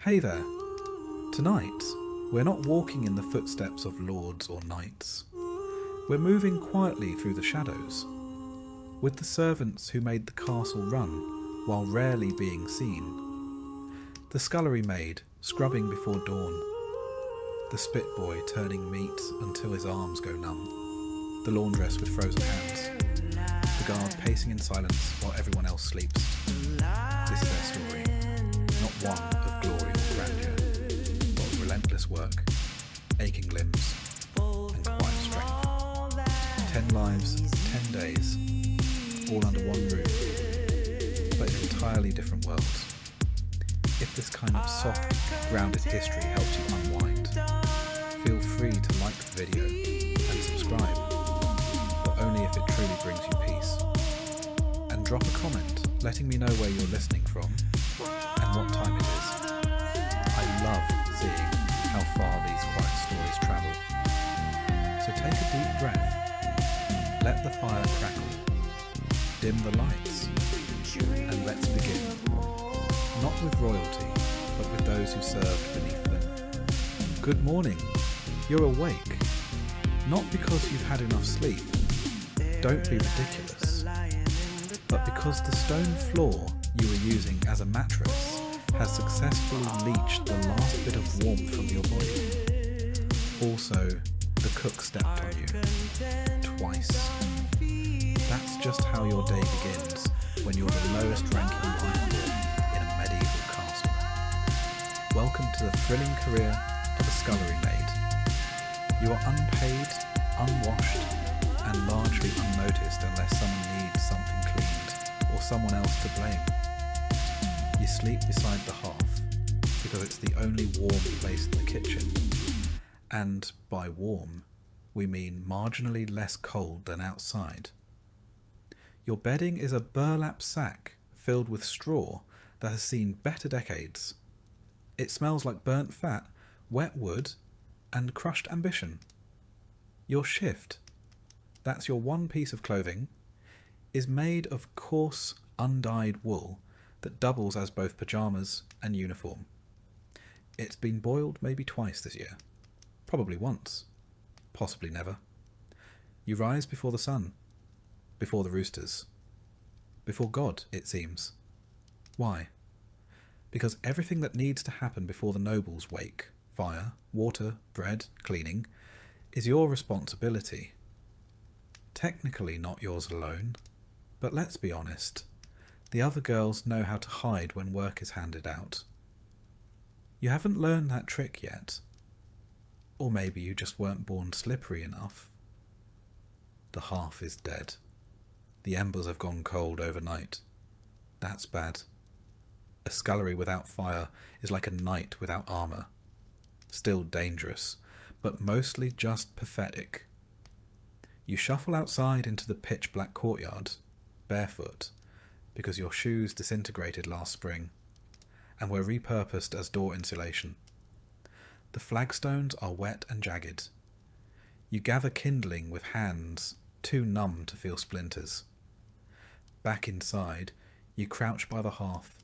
Hey there. Tonight, we're not walking in the footsteps of lords or knights. We're moving quietly through the shadows, with the servants who made the castle run while rarely being seen. The scullery maid scrubbing before dawn. The spit boy turning meat until his arms go numb. The laundress with frozen hands. The guard pacing in silence while everyone else sleeps. This is their story. Not one of glory or grandeur, but of relentless work, aching limbs, and quiet strength. 10 lives, 10 days, all under one roof, but in entirely different worlds. If this kind of soft, grounded history helps you unwind, feel free to like the video and subscribe, but only if it truly brings you peace. And drop a comment letting me know where you're listening from and what time it is. I love seeing how far these quiet stories travel. So take a deep breath, let the fire crackle, dim the lights, and let's begin. Not with royalty, but with those who served beneath them. Good morning, you're awake. Not because you've had enough sleep, don't be ridiculous, but because the stone floor you were using as a mattress has successfully leached the last bit of warmth from your body. Also, the cook stepped on you. Twice. That's just how your day begins when you're the lowest ranking life form in a medieval castle. Welcome to the thrilling career of a scullery maid. You are unpaid, unwashed, and largely unnoticed unless someone needs something cleaned or someone else to blame. You sleep beside the hearth because it's the only warm place in the kitchen, and by warm we mean marginally less cold than outside. Your bedding is a burlap sack filled with straw that has seen better decades. It smells like burnt fat, wet wood, and crushed ambition. Your shift, that's your one piece of clothing, is made of coarse, undyed wool that doubles as both pyjamas and uniform. It's been boiled maybe twice this year. Probably once. Possibly never. You rise before the sun. Before the roosters. Before God, it seems. Why? Because everything that needs to happen before the nobles wake, fire, water, bread, cleaning, is your responsibility. Technically not yours alone, but let's be honest, the other girls know how to hide when work is handed out. You haven't learned that trick yet. Or maybe you just weren't born slippery enough. The hearth is dead. The embers have gone cold overnight. That's bad. A scullery without fire is like a knight without armour. Still dangerous, but mostly just pathetic. You shuffle outside into the pitch-black courtyard, barefoot, because your shoes disintegrated last spring, and were repurposed as door insulation. The flagstones are wet and jagged. You gather kindling with hands too numb to feel splinters. Back inside, you crouch by the hearth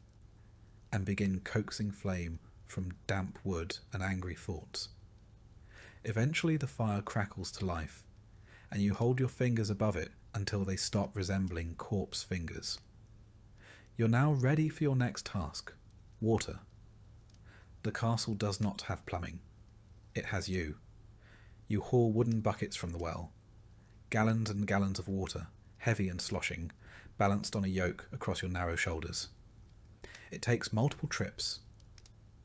and begin coaxing flame from damp wood and angry thoughts. Eventually the fire crackles to life, and you hold your fingers above it until they stop resembling corpse fingers. You're now ready for your next task, water. The castle does not have plumbing. It has you. You haul wooden buckets from the well. Gallons and gallons of water, heavy and sloshing, balanced on a yoke across your narrow shoulders. It takes multiple trips.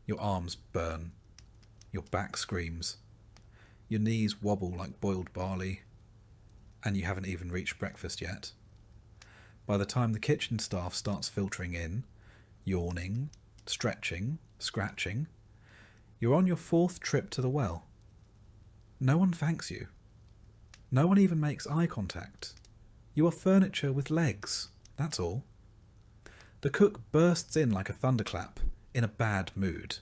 Your arms burn. Your back screams. Your knees wobble like boiled barley. And you haven't even reached breakfast yet. By the time the kitchen staff starts filtering in, yawning, stretching, scratching, you're on your 4th trip to the well. No one thanks you. No one even makes eye contact. You are furniture with legs, that's all. The cook bursts in like a thunderclap, in a bad mood.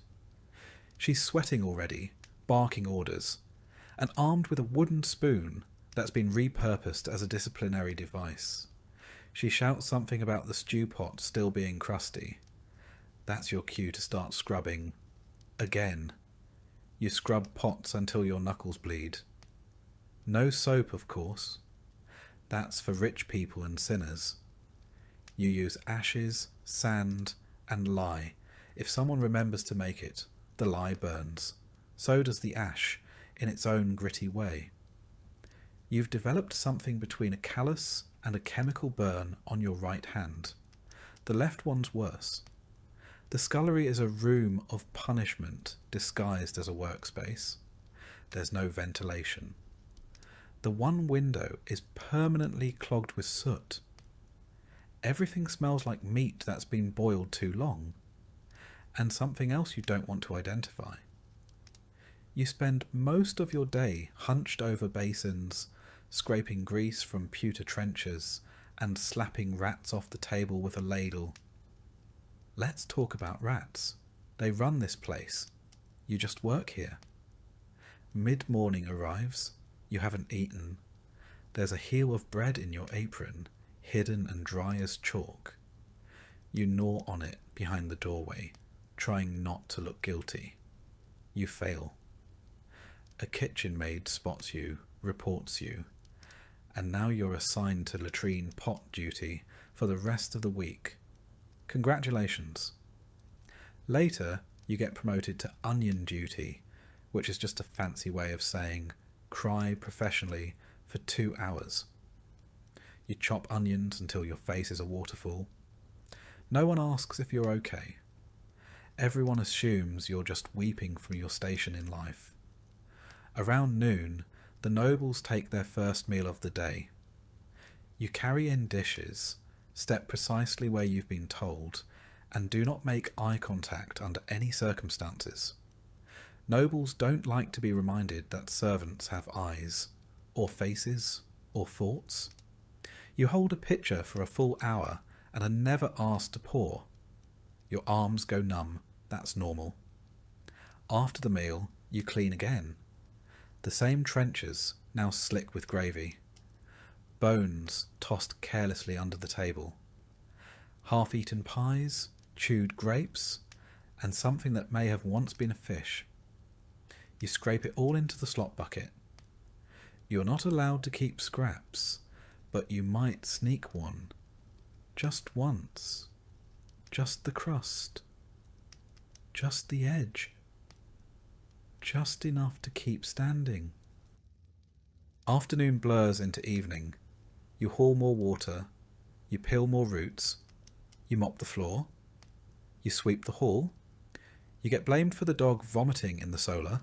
She's sweating already, barking orders, and armed with a wooden spoon that's been repurposed as a disciplinary device. She shouts something about the stew pot still being crusty. That's your cue to start scrubbing Again. You scrub pots until your knuckles bleed. No soap, of course. That's for rich people and sinners. You use ashes, sand, and lye. If someone remembers to make it, the lye burns. So does the ash, in its own gritty way. You've developed something between a callus and a chemical burn on your right hand. The left one's worse. The scullery is a room of punishment disguised as a workspace. There's no ventilation. The one window is permanently clogged with soot. Everything smells like meat that's been boiled too long, and something else you don't want to identify. You spend most of your day hunched over basins, scraping grease from pewter trenchers, and slapping rats off the table with a ladle. Let's talk about rats. They run this place. You just work here. Mid-morning arrives. You haven't eaten. There's a heel of bread in your apron, hidden and dry as chalk. You gnaw on it behind the doorway, trying not to look guilty. You fail. A kitchen maid spots you, reports you, and now you're assigned to latrine pot duty for the rest of the week. Congratulations. Later, you get promoted to onion duty, which is just a fancy way of saying cry professionally for 2 hours. You chop onions until your face is a waterfall. No one asks if you're okay. Everyone assumes you're just weeping from your station in life. Around noon, the nobles take their first meal of the day. You carry in dishes, step precisely where you've been told, and do not make eye contact under any circumstances. Nobles don't like to be reminded that servants have eyes, or faces, or thoughts. You hold a pitcher for a full hour and are never asked to pour. Your arms go numb, that's normal. After the meal, you clean again. The same trenchers, now slick with gravy. Bones tossed carelessly under the table. Half-eaten pies, chewed grapes, and something that may have once been a fish. You scrape it all into the slop bucket. You're not allowed to keep scraps, but you might sneak one. Just once. Just the crust. Just the edge. Just enough to keep standing. Afternoon blurs into evening. You haul more water. You peel more roots. You mop the floor. You sweep the hall. You get blamed for the dog vomiting in the solar,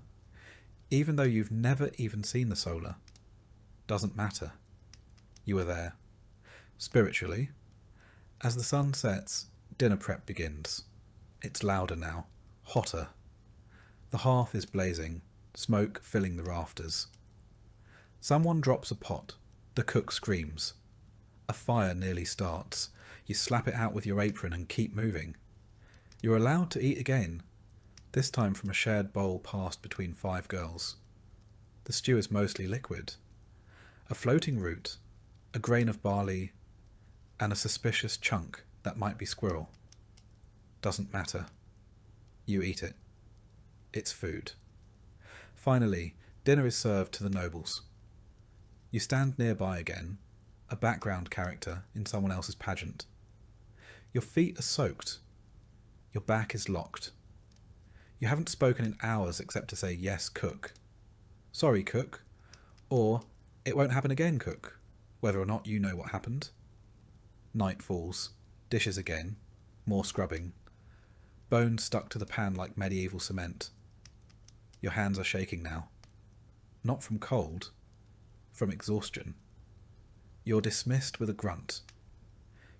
even though you've never even seen the solar. Doesn't matter. You are there. Spiritually. As the sun sets, dinner prep begins. It's louder now. Hotter. The hearth is blazing, smoke filling the rafters. Someone drops a pot. The cook screams. A fire nearly starts. You slap it out with your apron and keep moving. You're allowed to eat again, this time from a shared bowl passed between 5 girls. The stew is mostly liquid. A floating root, a grain of barley, and a suspicious chunk that might be squirrel. Doesn't matter. You eat it. It's food. Finally, dinner is served to the nobles. You stand nearby again, a background character in someone else's pageant. Your feet are soaked. Your back is locked. You haven't spoken in hours except to say, "Yes, cook." "Sorry, cook." Or, "It won't happen again, cook," whether or not you know what happened. Night falls. Dishes again. More scrubbing. Bones stuck to the pan like medieval cement. Your hands are shaking now. Not from cold. From exhaustion. You're dismissed with a grunt.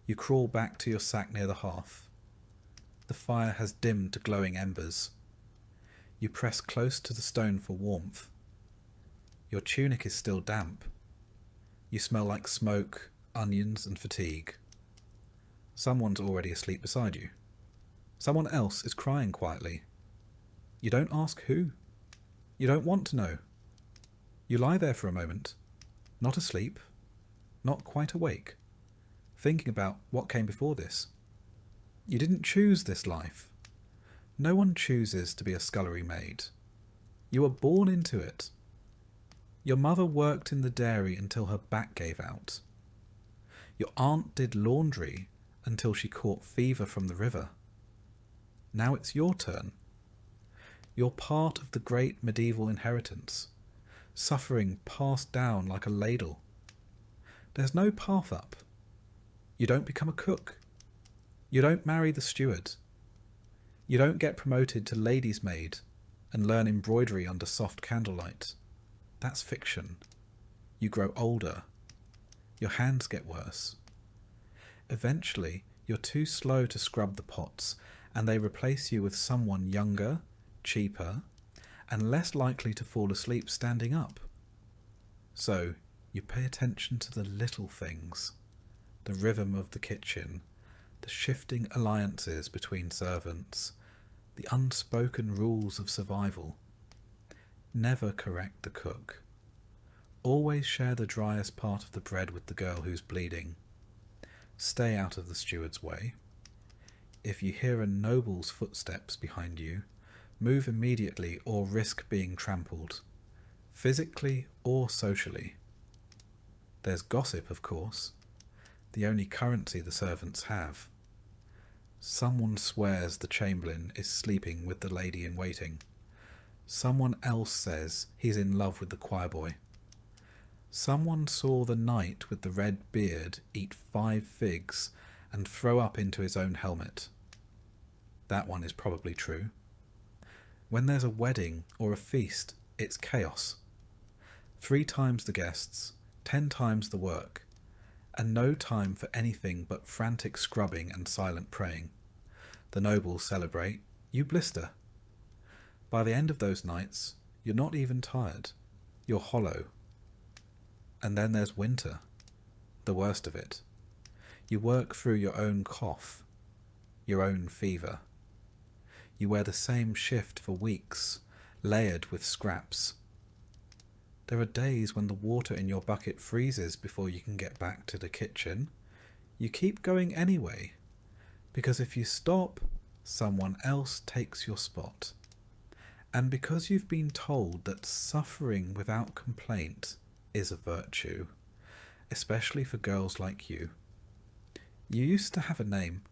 You crawl back to your sack near the hearth. The fire has dimmed to glowing embers. You press close to the stone for warmth. Your tunic is still damp. You smell like smoke, onions, and fatigue. Someone's already asleep beside you. Someone else is crying quietly. You don't ask who. You don't want to know. You lie there for a moment, not asleep, not quite awake, thinking about what came before this. You didn't choose this life. No one chooses to be a scullery maid. You are born into it. Your mother worked in the dairy until her back gave out. Your aunt did laundry until she caught fever from the river. Now it's your turn. You're part of the great medieval inheritance, suffering passed down like a ladle. There's no path up. You don't become a cook. You don't marry the steward. You don't get promoted to lady's maid and learn embroidery under soft candlelight. That's fiction. You grow older. Your hands get worse. Eventually, you're too slow to scrub the pots, and they replace you with someone younger, cheaper, and less likely to fall asleep standing up. So, you pay attention to the little things, the rhythm of the kitchen, the shifting alliances between servants, the unspoken rules of survival. Never correct the cook. Always share the driest part of the bread with the girl who's bleeding. Stay out of the steward's way. If you hear a noble's footsteps behind you, move immediately or risk being trampled, physically or socially. There's gossip, of course, the only currency the servants have. Someone swears the chamberlain is sleeping with the lady in waiting. Someone else says he's in love with the choir boy. Someone saw the knight with the red beard eat 5 figs and throw up into his own helmet. That one is probably true. When there's a wedding or a feast, it's chaos. 3 times the guests, 10 times the work, and no time for anything but frantic scrubbing and silent praying. The nobles celebrate, you blister. By the end of those nights, you're not even tired. You're hollow. And then there's winter, the worst of it. You work through your own cough, your own fever. You wear the same shift for weeks, layered with scraps. There are days when the water in your bucket freezes before you can get back to the kitchen. You keep going anyway, because if you stop, someone else takes your spot. And because you've been told that suffering without complaint is a virtue, especially for girls like you. You used to have a name.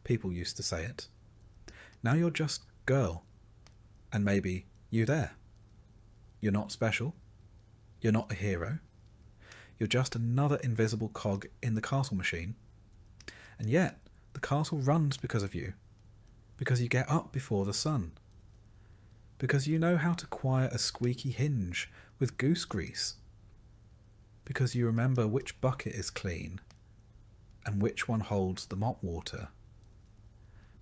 People used to say it. Now you're just girl. And maybe you there. You're not special. You're not a hero. You're just another invisible cog in the castle machine. And yet, the castle runs because of you. Because you get up before the sun. Because you know how to quiet a squeaky hinge with goose grease. Because you remember which bucket is clean and which one holds the mop water.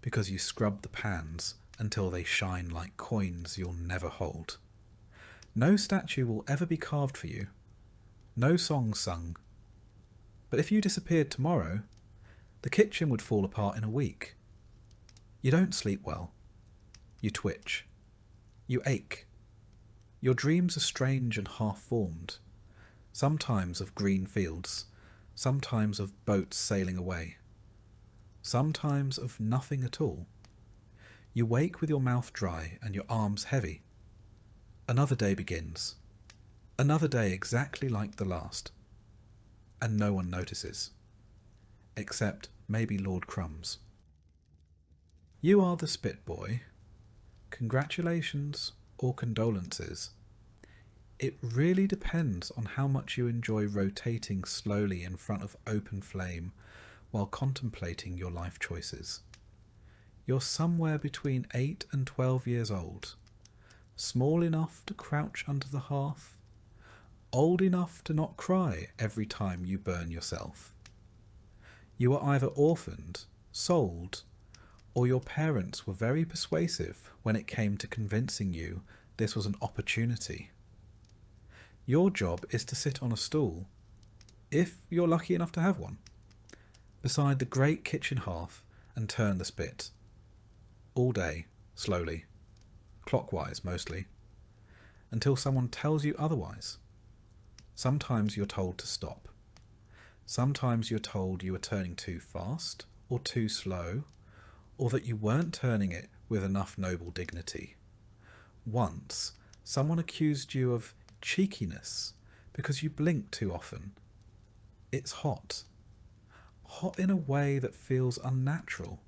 Because you scrub the pans until they shine like coins you'll never hold. No statue will ever be carved for you. No song sung. But if you disappeared tomorrow, the kitchen would fall apart in a week. You don't sleep well. You twitch. You ache. Your dreams are strange and half-formed. Sometimes of green fields, sometimes of boats sailing away, sometimes of nothing at all. You wake with your mouth dry and your arms heavy. Another day begins. Another day exactly like the last. And no one notices. Except maybe Lord Crumbs. You are the spit boy. Congratulations or condolences. It really depends on how much you enjoy rotating slowly in front of open flame while contemplating your life choices. You're somewhere between 8 and 12 years old, small enough to crouch under the hearth, old enough to not cry every time you burn yourself. You are either orphaned, sold, or your parents were very persuasive when it came to convincing you this was an opportunity. Your job is to sit on a stool, if you're lucky enough to have one, beside the great kitchen hearth and turn the spit. All day, slowly, clockwise mostly, until someone tells you otherwise. Sometimes you're told to stop. Sometimes you're told you are turning too fast or too slow, or that you weren't turning it with enough noble dignity. Once, someone accused you of cheekiness because you blink too often. It's hot. Hot in a way that feels unnatural.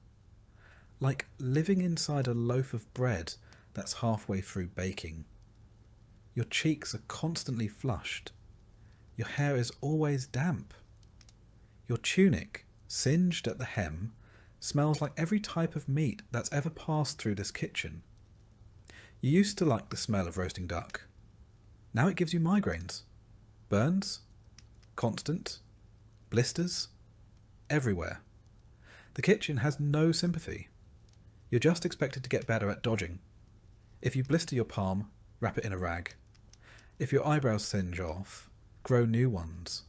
Like living inside a loaf of bread that's halfway through baking. Your cheeks are constantly flushed. Your hair is always damp. Your tunic, singed at the hem, smells like every type of meat that's ever passed through this kitchen. You used to like the smell of roasting duck. Now it gives you migraines. Burns. Constant. Blisters. Everywhere. The kitchen has no sympathy. You're just expected to get better at dodging. If you blister your palm, wrap it in a rag. If your eyebrows singe off, grow new ones.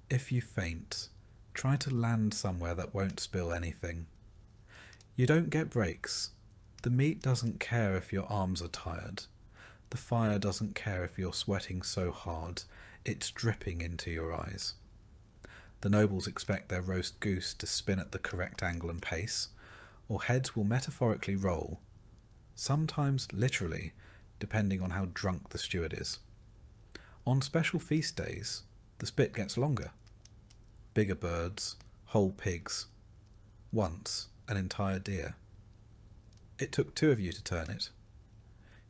If you faint, try to land somewhere that won't spill anything. You don't get breaks. The meat doesn't care if your arms are tired. The fire doesn't care if you're sweating so hard it's dripping into your eyes. The nobles expect their roast goose to spin at the correct angle and pace, or heads will metaphorically roll, sometimes literally, depending on how drunk the steward is. On special feast days, the spit gets longer. Bigger birds, whole pigs. Once, an entire deer. It took 2 of you to turn it.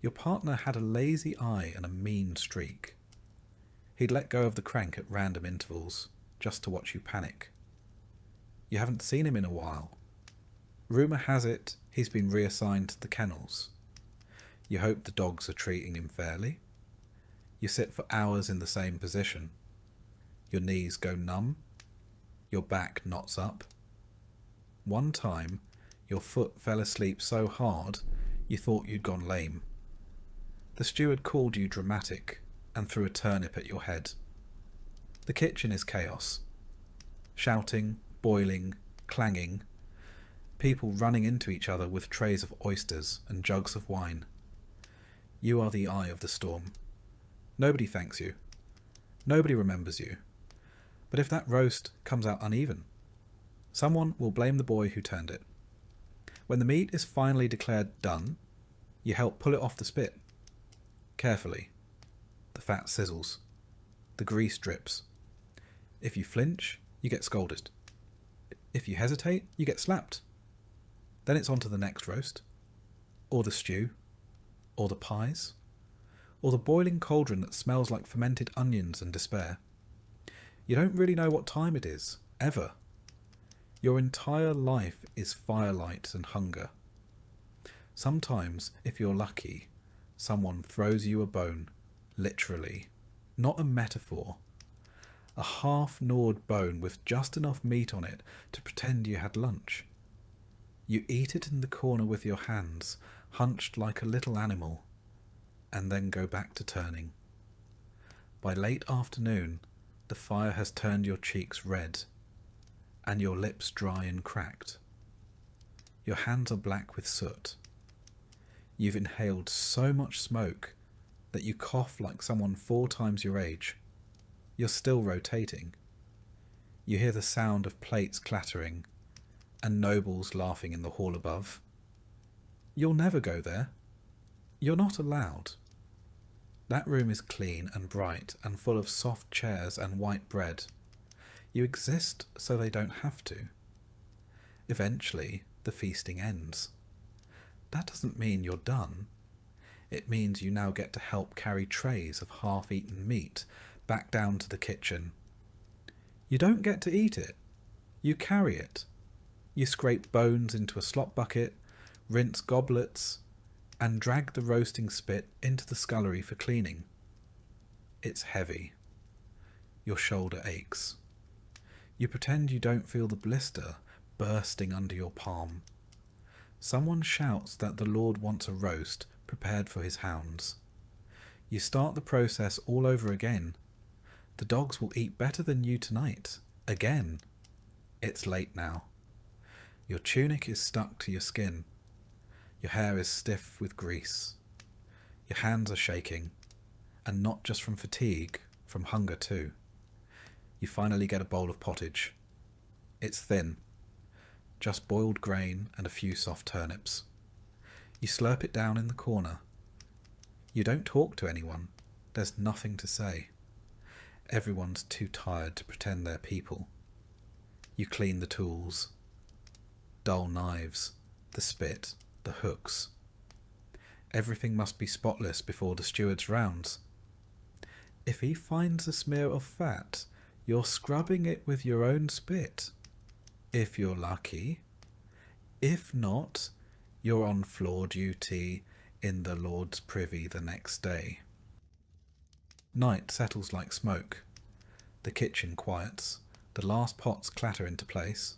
Your partner had a lazy eye and a mean streak. He'd let go of the crank at random intervals, just to watch you panic. You haven't seen him in a while. Rumour has it he's been reassigned to the kennels. You hope the dogs are treating him fairly. You sit for hours in the same position. Your knees go numb. Your back knots up. One time, your foot fell asleep so hard you thought you'd gone lame. The steward called you dramatic and threw a turnip at your head. The kitchen is chaos. Shouting, boiling, clanging. People running into each other with trays of oysters and jugs of wine. You are the eye of the storm. Nobody thanks you. Nobody remembers you. But if that roast comes out uneven, someone will blame the boy who turned it. When the meat is finally declared done, you help pull it off the spit. Carefully. The fat sizzles. The grease drips. If you flinch, you get scolded. If you hesitate, you get slapped. Then it's on to the next roast, or the stew, or the pies, or the boiling cauldron that smells like fermented onions and despair. You don't really know what time it is, ever. Your entire life is firelight and hunger. Sometimes, if you're lucky, someone throws you a bone, literally, not a metaphor. A half-gnawed bone with just enough meat on it to pretend you had lunch. You eat it in the corner with your hands, hunched like a little animal, and then go back to turning. By late afternoon, the fire has turned your cheeks red, and your lips dry and cracked. Your hands are black with soot. You've inhaled so much smoke that you cough like someone 4 times your age. You're still rotating. You hear the sound of plates clattering, and nobles laughing in the hall above. You'll never go there. You're not allowed. That room is clean and bright and full of soft chairs and white bread. You exist so they don't have to. Eventually, the feasting ends. That doesn't mean you're done. It means you now get to help carry trays of half-eaten meat back down to the kitchen. You don't get to eat it. You carry it. You scrape bones into a slop bucket, rinse goblets, and drag the roasting spit into the scullery for cleaning. It's heavy. Your shoulder aches. You pretend you don't feel the blister bursting under your palm. Someone shouts that the Lord wants a roast prepared for his hounds. You start the process all over again. The dogs will eat better than you tonight. Again. It's late now. Your tunic is stuck to your skin. Your hair is stiff with grease. Your hands are shaking, and not just from fatigue, from hunger too. You finally get a bowl of pottage. It's thin, just boiled grain and a few soft turnips. You slurp it down in the corner. You don't talk to anyone. There's nothing to say. Everyone's too tired to pretend they're people. You clean the tools. Dull knives, the spit, the hooks. Everything must be spotless before the steward's rounds. If he finds a smear of fat, you're scrubbing it with your own spit. If you're lucky. If not, you're on floor duty in the Lord's privy the next day. Night settles like smoke. The kitchen quiets. The last pots clatter into place.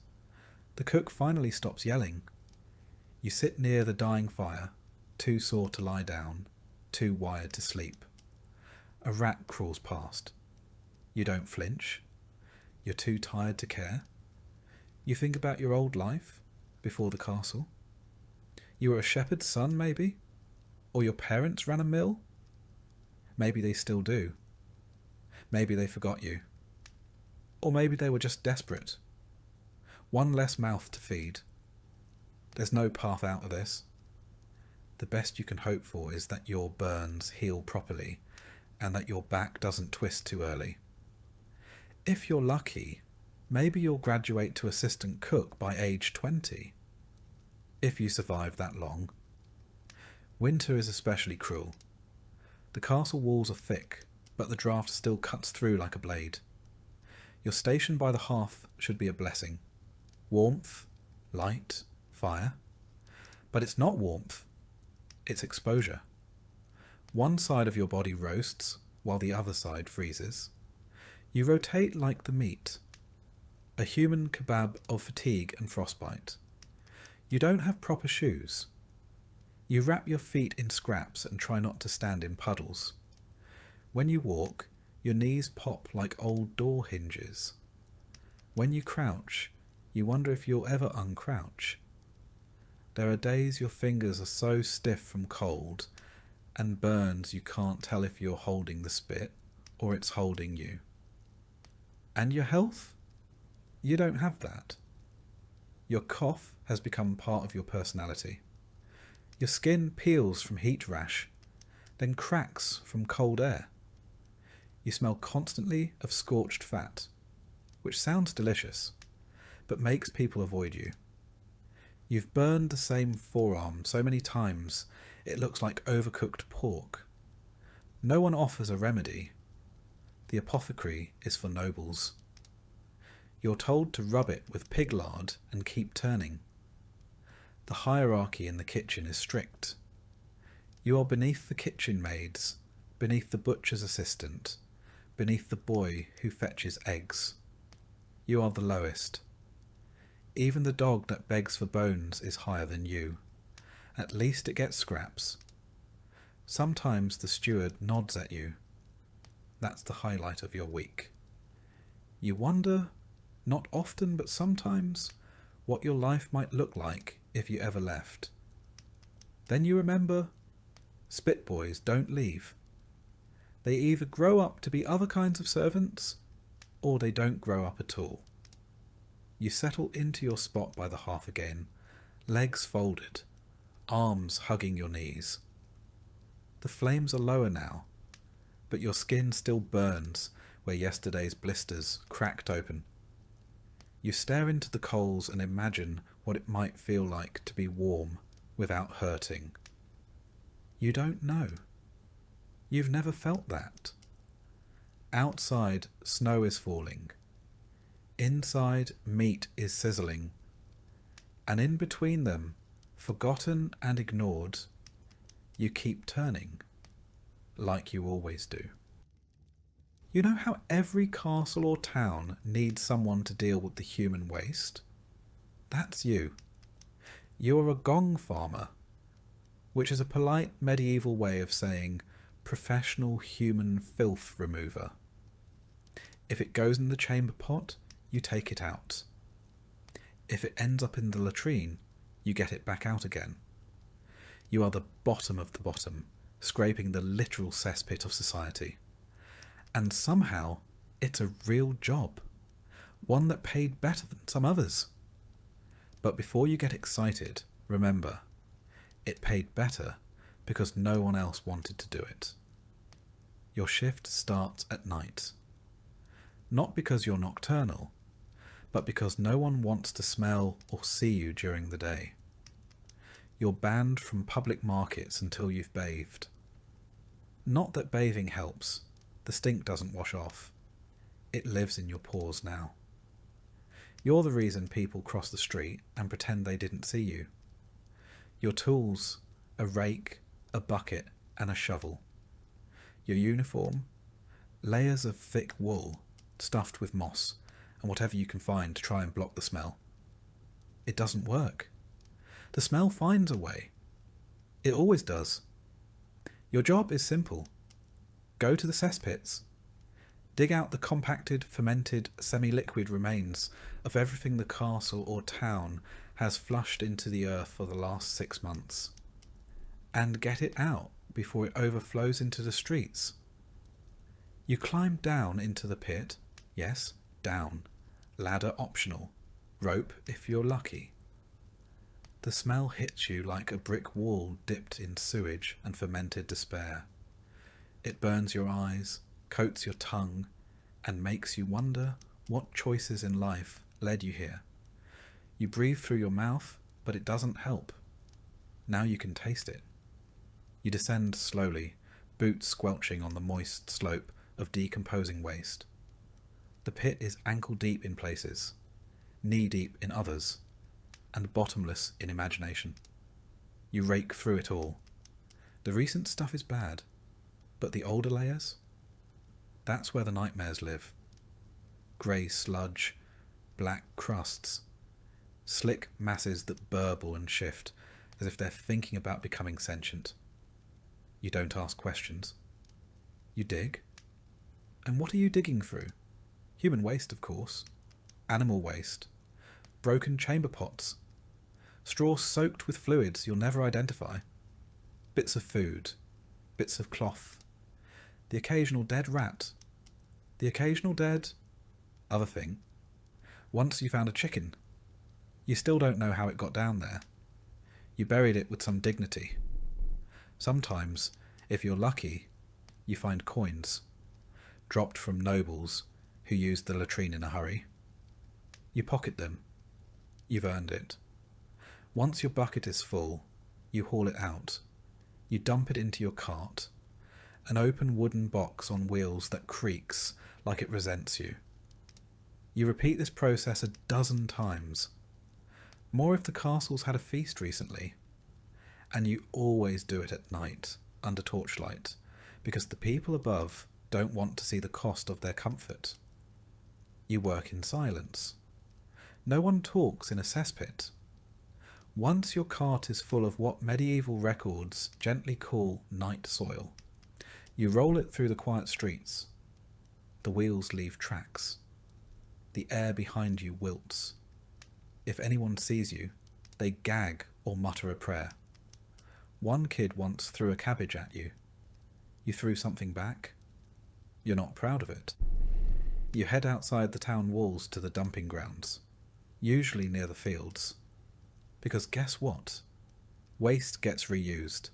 The cook finally stops yelling. You sit near the dying fire, too sore to lie down, too wired to sleep. A rat crawls past. You don't flinch. You're too tired to care. You think about your old life before the castle. You were a shepherd's son, maybe? Or your parents ran a mill? Maybe they still do. Maybe they forgot you. Or maybe they were just desperate. One less mouth to feed. There's no path out of this. The best you can hope for is that your burns heal properly and that your back doesn't twist too early. If you're lucky, maybe you'll graduate to assistant cook by age 20. If you survive that long. Winter is especially cruel. The castle walls are thick, but the draught still cuts through like a blade. Your station by the hearth should be a blessing. Warmth, light, fire. But it's not warmth, it's exposure. One side of your body roasts, while the other side freezes. You rotate like the meat. A human kebab of fatigue and frostbite. You don't have proper shoes. You wrap your feet in scraps and try not to stand in puddles. When you walk, your knees pop like old door hinges. When you crouch, you wonder if you'll ever uncrouch. There are days your fingers are so stiff from cold and burns you can't tell if you're holding the spit or it's holding you. And your health? You don't have that. Your cough has become part of your personality. Your skin peels from heat rash, then cracks from cold air. You smell constantly of scorched fat, which sounds delicious, but makes people avoid you. You've burned the same forearm so many times it looks like overcooked pork. No one offers a remedy. The apothecary is for nobles. You're told to rub it with pig lard and keep turning. The hierarchy in the kitchen is strict. You are beneath the kitchen maids, beneath the butcher's assistant, beneath the boy who fetches eggs. You are the lowest. Even the dog that begs for bones is higher than you. At least it gets scraps. Sometimes the steward nods at you. That's the highlight of your week. You wonder, not often but sometimes, what your life might look like if you ever left. Then you remember, spit boys don't leave. They either grow up to be other kinds of servants, or they don't grow up at all. You settle into your spot by the hearth again, legs folded, arms hugging your knees. The flames are lower now, but your skin still burns where yesterday's blisters cracked open. You stare into the coals and imagine what it might feel like to be warm without hurting. You don't know. You've never felt that. Outside, snow is falling. Inside, meat is sizzling. And in between them, forgotten and ignored, you keep turning, like you always do. You know how every castle or town needs someone to deal with the human waste? That's you. You're a gong farmer, which is a polite medieval way of saying professional human filth remover. If it goes in the chamber pot, you take it out. If it ends up in the latrine, you get it back out again. You are the bottom of the bottom, scraping the literal cesspit of society. And somehow, it's a real job. One that paid better than some others. But before you get excited, remember, It paid better because no one else wanted to do it. Your shift starts at night. Not because you're nocturnal, but because no one wants to smell or see you during the day. You're banned from public markets until you've bathed. Not that bathing helps. The stink doesn't wash off. It lives in your pores now. You're the reason people cross the street and pretend they didn't see you. Your tools, a rake, a bucket, and a shovel. Your uniform, layers of thick wool stuffed with moss and whatever you can find to try and block the smell. It doesn't work. The smell finds a way. It always does. Your job is simple. Go to the cesspits. Dig out the compacted, fermented, semi-liquid remains of everything the castle or town has flushed into the earth for the last 6 months. And get it out before it overflows into the streets. You climb down into the pit. Yes, down. Ladder optional. Rope if you're lucky. The smell hits you like a brick wall dipped in sewage and fermented despair. It burns your eyes, coats your tongue, and makes you wonder what choices in life led you here. You breathe through your mouth, but it doesn't help. Now you can taste it. You descend slowly, boots squelching on the moist slope of decomposing waste. The pit is ankle deep in places, knee deep in others, and bottomless in imagination. You rake through it all. The recent stuff is bad, but the older layers? That's where the nightmares live. Grey sludge, black crusts, slick masses that burble and shift as if they're thinking about becoming sentient. You don't ask questions. You dig. And what are you digging through? Human waste, of course. Animal waste. Broken chamber pots. Straw soaked with fluids you'll never identify. Bits of food. Bits of cloth. The occasional dead rat. The occasional dead other thing. Once you found a chicken. You still don't know how it got down there. You buried it with some dignity. Sometimes, if you're lucky, you find coins, dropped from nobles who used the latrine in a hurry. You pocket them. You've earned it. Once your bucket is full, you haul it out. You dump it into your cart, an open wooden box on wheels that creaks like it resents you. You repeat this process 12 times. More if the castle's had a feast recently. And you always do it at night, under torchlight, because the people above don't want to see the cost of their comfort. You work in silence. No one talks in a cesspit. Once your cart is full of what medieval records gently call night soil, you roll it through the quiet streets. The wheels leave tracks. The air behind you wilts. If anyone sees you, they gag or mutter a prayer. One kid once threw a cabbage at you. You threw something back. You're not proud of it. You head outside the town walls to the dumping grounds, usually near the fields. Because guess what? Waste gets reused.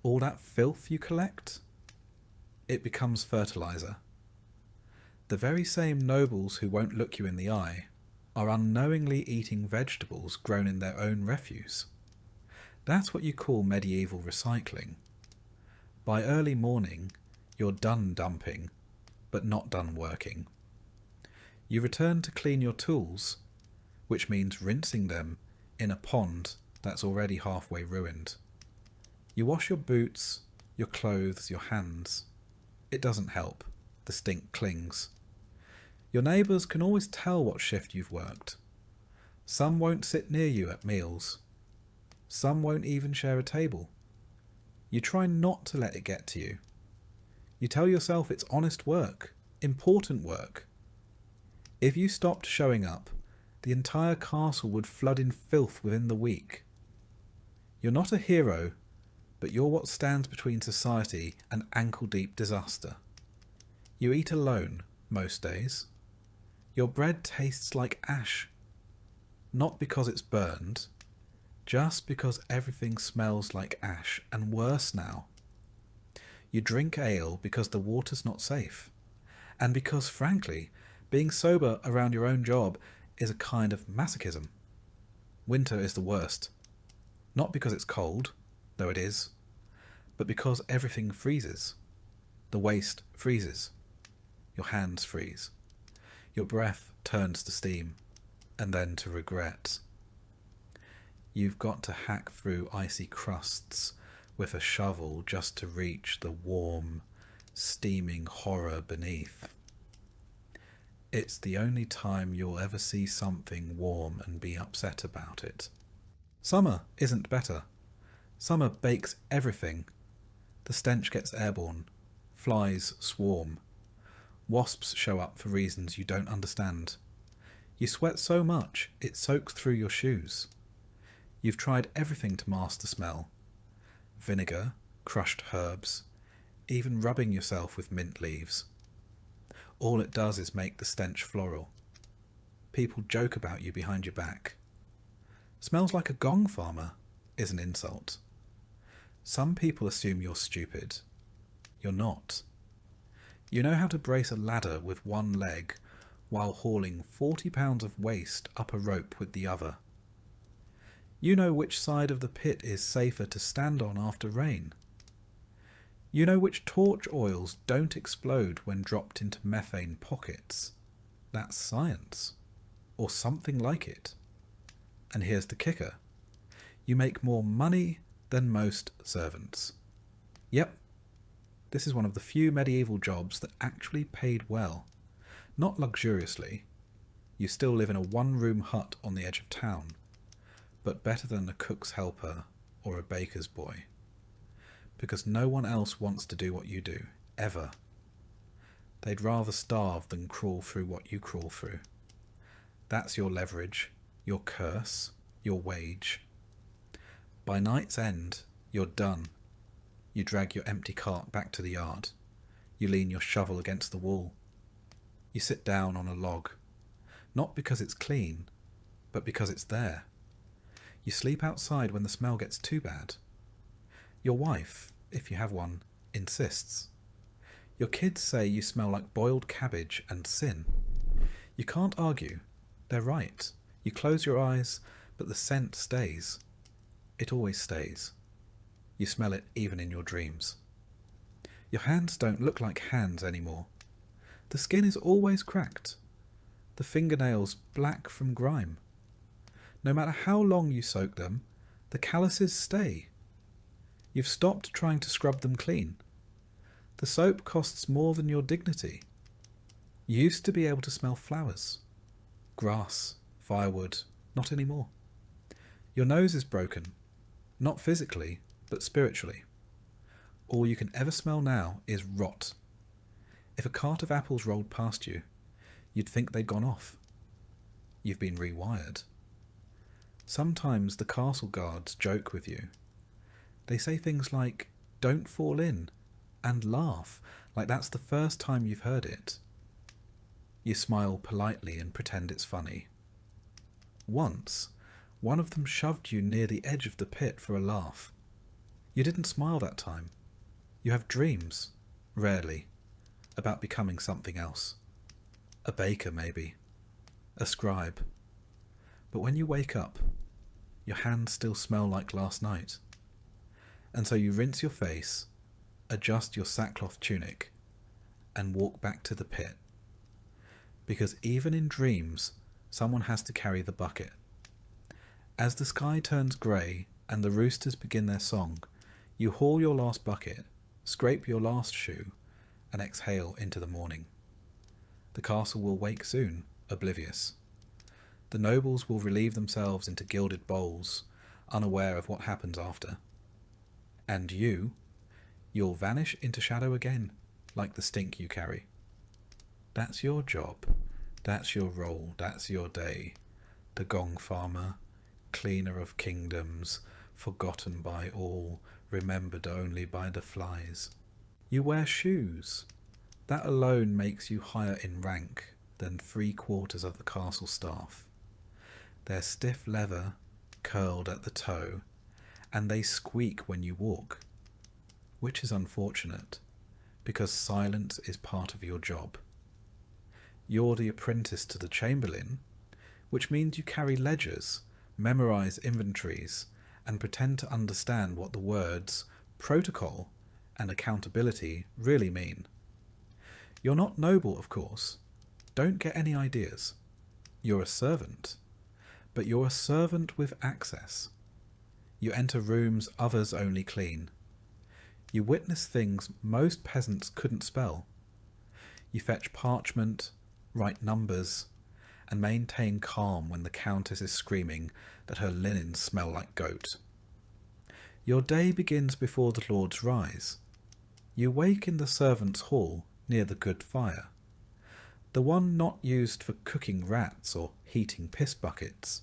All that filth you collect? It becomes fertilizer. The very same nobles who won't look you in the eye are unknowingly eating vegetables grown in their own refuse. That's what you call medieval recycling. By early morning, you're done dumping, but not done working. You return to clean your tools, which means rinsing them in a pond that's already halfway ruined. You wash your boots, your clothes, your hands. It doesn't help. The stink clings. Your neighbours can always tell what shift you've worked. Some won't sit near you at meals. Some won't even share a table. You try not to let it get to you. You tell yourself it's honest work, important work. If you stopped showing up, the entire castle would flood in filth within the week. You're not a hero, but you're what stands between society and ankle-deep disaster. You eat alone, most days. Your bread tastes like ash. Not because it's burned, just because everything smells like ash, and worse now. You drink ale because the water's not safe, and because, frankly, being sober around your own job is a kind of masochism. Winter is the worst. Not because it's cold, though it is, but because everything freezes. The waste freezes. Your hands freeze. Your breath turns to steam, and then to regret. You've got to hack through icy crusts with a shovel just to reach the warm, steaming horror beneath. It's the only time you'll ever see something warm and be upset about it. Summer isn't better. Summer bakes everything. The stench gets airborne. Flies swarm. Wasps show up for reasons you don't understand. You sweat so much it soaks through your shoes. You've tried everything to mask the smell. Vinegar, crushed herbs, even rubbing yourself with mint leaves. All it does is make the stench floral. People joke about you behind your back. Smells like a gong farmer is an insult. Some people assume you're stupid. You're not. You know how to brace a ladder with one leg while hauling 40 pounds of waste up a rope with the other. You know which side of the pit is safer to stand on after rain. You know which torch oils don't explode when dropped into methane pockets. That's science. Or something like it. And here's the kicker. You make more money than most servants. Yep. This is one of the few medieval jobs that actually paid well. Not luxuriously. You still live in a one-room hut on the edge of town. But better than a cook's helper or a baker's boy. Because no one else wants to do what you do, ever. They'd rather starve than crawl through what you crawl through. That's your leverage, your curse, your wage. By night's end, you're done. You drag your empty cart back to the yard. You lean your shovel against the wall. You sit down on a log. Not because it's clean, but because it's there. You sleep outside when the smell gets too bad. Your wife, if you have one, insists. Your kids say you smell like boiled cabbage and sin. You can't argue. They're right. You close your eyes, but the scent stays. It always stays. You smell it even in your dreams. Your hands don't look like hands anymore. The skin is always cracked. The fingernails black from grime. No matter how long you soak them, the calluses stay. You've stopped trying to scrub them clean. The soap costs more than your dignity. You used to be able to smell flowers, grass, firewood, not anymore. Your nose is broken, not physically, but spiritually. All you can ever smell now is rot. If a cart of apples rolled past you, you'd think they'd gone off. You've been rewired. Sometimes the castle guards joke with you. They say things like, "Don't fall in," and laugh like that's the first time you've heard it. You smile politely and pretend it's funny. Once, one of them shoved you near the edge of the pit for a laugh. You didn't smile that time. You have dreams, rarely, about becoming something else. A baker, maybe. A scribe. But when you wake up, your hands still smell like last night. And so you rinse your face, adjust your sackcloth tunic, and walk back to the pit. Because even in dreams, someone has to carry the bucket. As the sky turns grey and the roosters begin their song, you haul your last bucket, scrape your last shoe, and exhale into the morning. The castle will wake soon, oblivious. The nobles will relieve themselves into gilded bowls, unaware of what happens after. And you'll vanish into shadow again, like the stink you carry. That's your job, that's your role, that's your day. The gong farmer, cleaner of kingdoms, forgotten by all, remembered only by the flies. You wear shoes. That alone makes you higher in rank than 3/4 of the castle staff. They're stiff leather, curled at the toe, and they squeak when you walk, which is unfortunate, because silence is part of your job. You're the apprentice to the chamberlain, which means you carry ledgers, memorize inventories, and pretend to understand what the words protocol and accountability really mean. You're not noble, of course. Don't get any ideas. You're a servant, but you're a servant with access. You enter rooms others only clean. You witness things most peasants couldn't spell. You fetch parchment, write numbers, and maintain calm when the countess is screaming that her linens smell like goat. Your day begins before the lords rise. You wake in the servants' hall near the good fire, the one not used for cooking rats or heating piss buckets.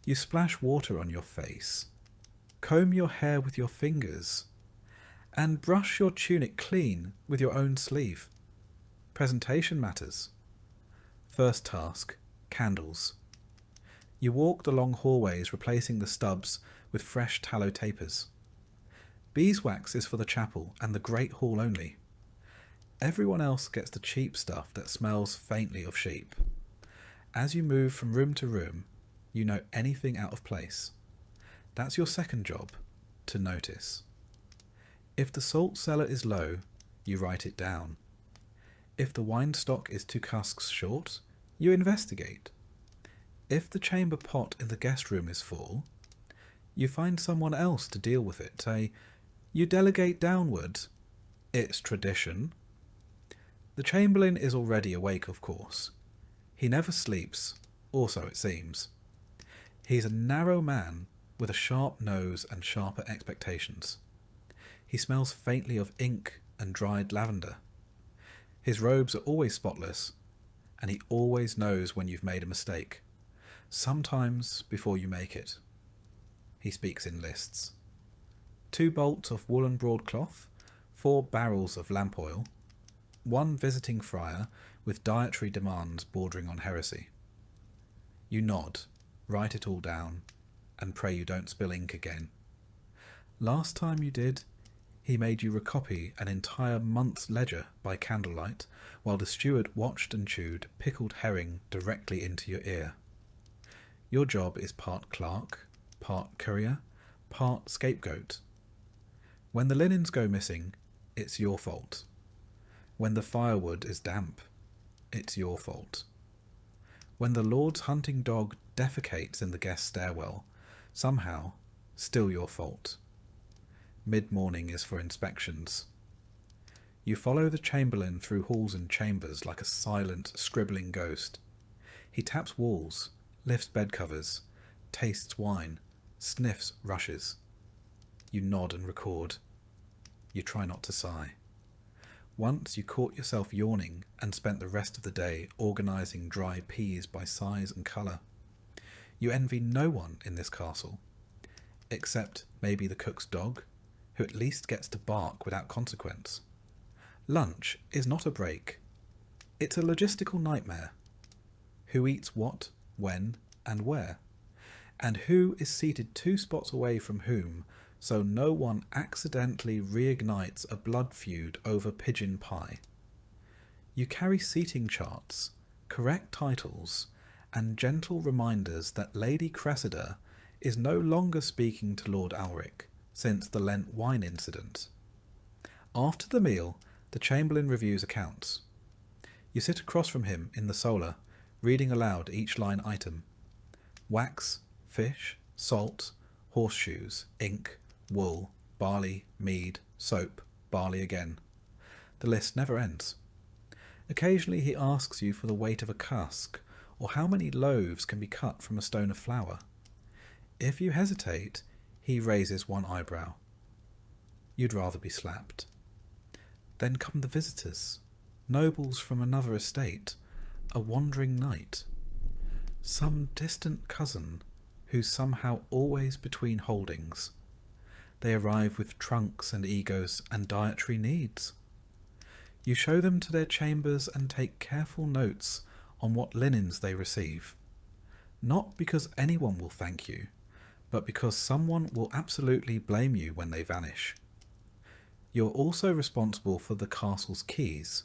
You splash water on your face, comb your hair with your fingers, and brush your tunic clean with your own sleeve. Presentation matters. First task, candles. You walk the long hallways replacing the stubs with fresh tallow tapers. Beeswax is for the chapel and the great hall only. Everyone else gets the cheap stuff that smells faintly of sheep. As you move from room to room, you know anything out of place. That's your second job, to notice. If the salt cellar is low, you write it down. If the wine stock is 2 casks short, you investigate. If the chamber pot in the guest room is full, you find someone else to deal with it. You delegate downward. It's tradition. The chamberlain is already awake, of course. He never sleeps, or so it seems. He's a narrow man with a sharp nose and sharper expectations. He smells faintly of ink and dried lavender. His robes are always spotless, and he always knows when you've made a mistake, sometimes before you make it. He speaks in lists. 2 bolts of woolen broadcloth, 4 barrels of lamp oil, 1 visiting friar with dietary demands bordering on heresy. You nod, write it all down, and pray you don't spill ink again. Last time you did, he made you recopy an entire month's ledger by candlelight, while the steward watched and chewed pickled herring directly into your ear. Your job is part clerk, part courier, part scapegoat. When the linens go missing, it's your fault. When the firewood is damp, it's your fault. When the lord's hunting dog defecates in the guest stairwell, somehow, still your fault. Mid-morning is for inspections. You follow the chamberlain through halls and chambers like a silent, scribbling ghost. He taps walls, lifts bed covers, tastes wine, sniffs rushes. You nod and record. You try not to sigh. Once you caught yourself yawning and spent the rest of the day organising dry peas by size and colour. You envy no one in this castle, except maybe the cook's dog, who at least gets to bark without consequence. Lunch is not a break. It's a logistical nightmare. Who eats what, when, and where? And who is seated 2 spots away from whom, so no one accidentally reignites a blood feud over pigeon pie. You carry seating charts, correct titles, and gentle reminders that Lady Cressida is no longer speaking to Lord Alric since the Lent wine incident. After the meal, the chamberlain reviews accounts. You sit across from him in the solar, reading aloud each line item. Wax, fish, salt, horseshoes, ink, wool, barley, mead, soap, barley again. The list never ends. Occasionally he asks you for the weight of a cask, or how many loaves can be cut from a stone of flour. If you hesitate, he raises 1 eyebrow. You'd rather be slapped. Then come the visitors, nobles from another estate, a wandering knight, some distant cousin who's somehow always between holdings. They arrive with trunks and egos and dietary needs. You show them to their chambers and take careful notes on what linens they receive. Not because anyone will thank you, but because someone will absolutely blame you when they vanish. You're also responsible for the castle's keys,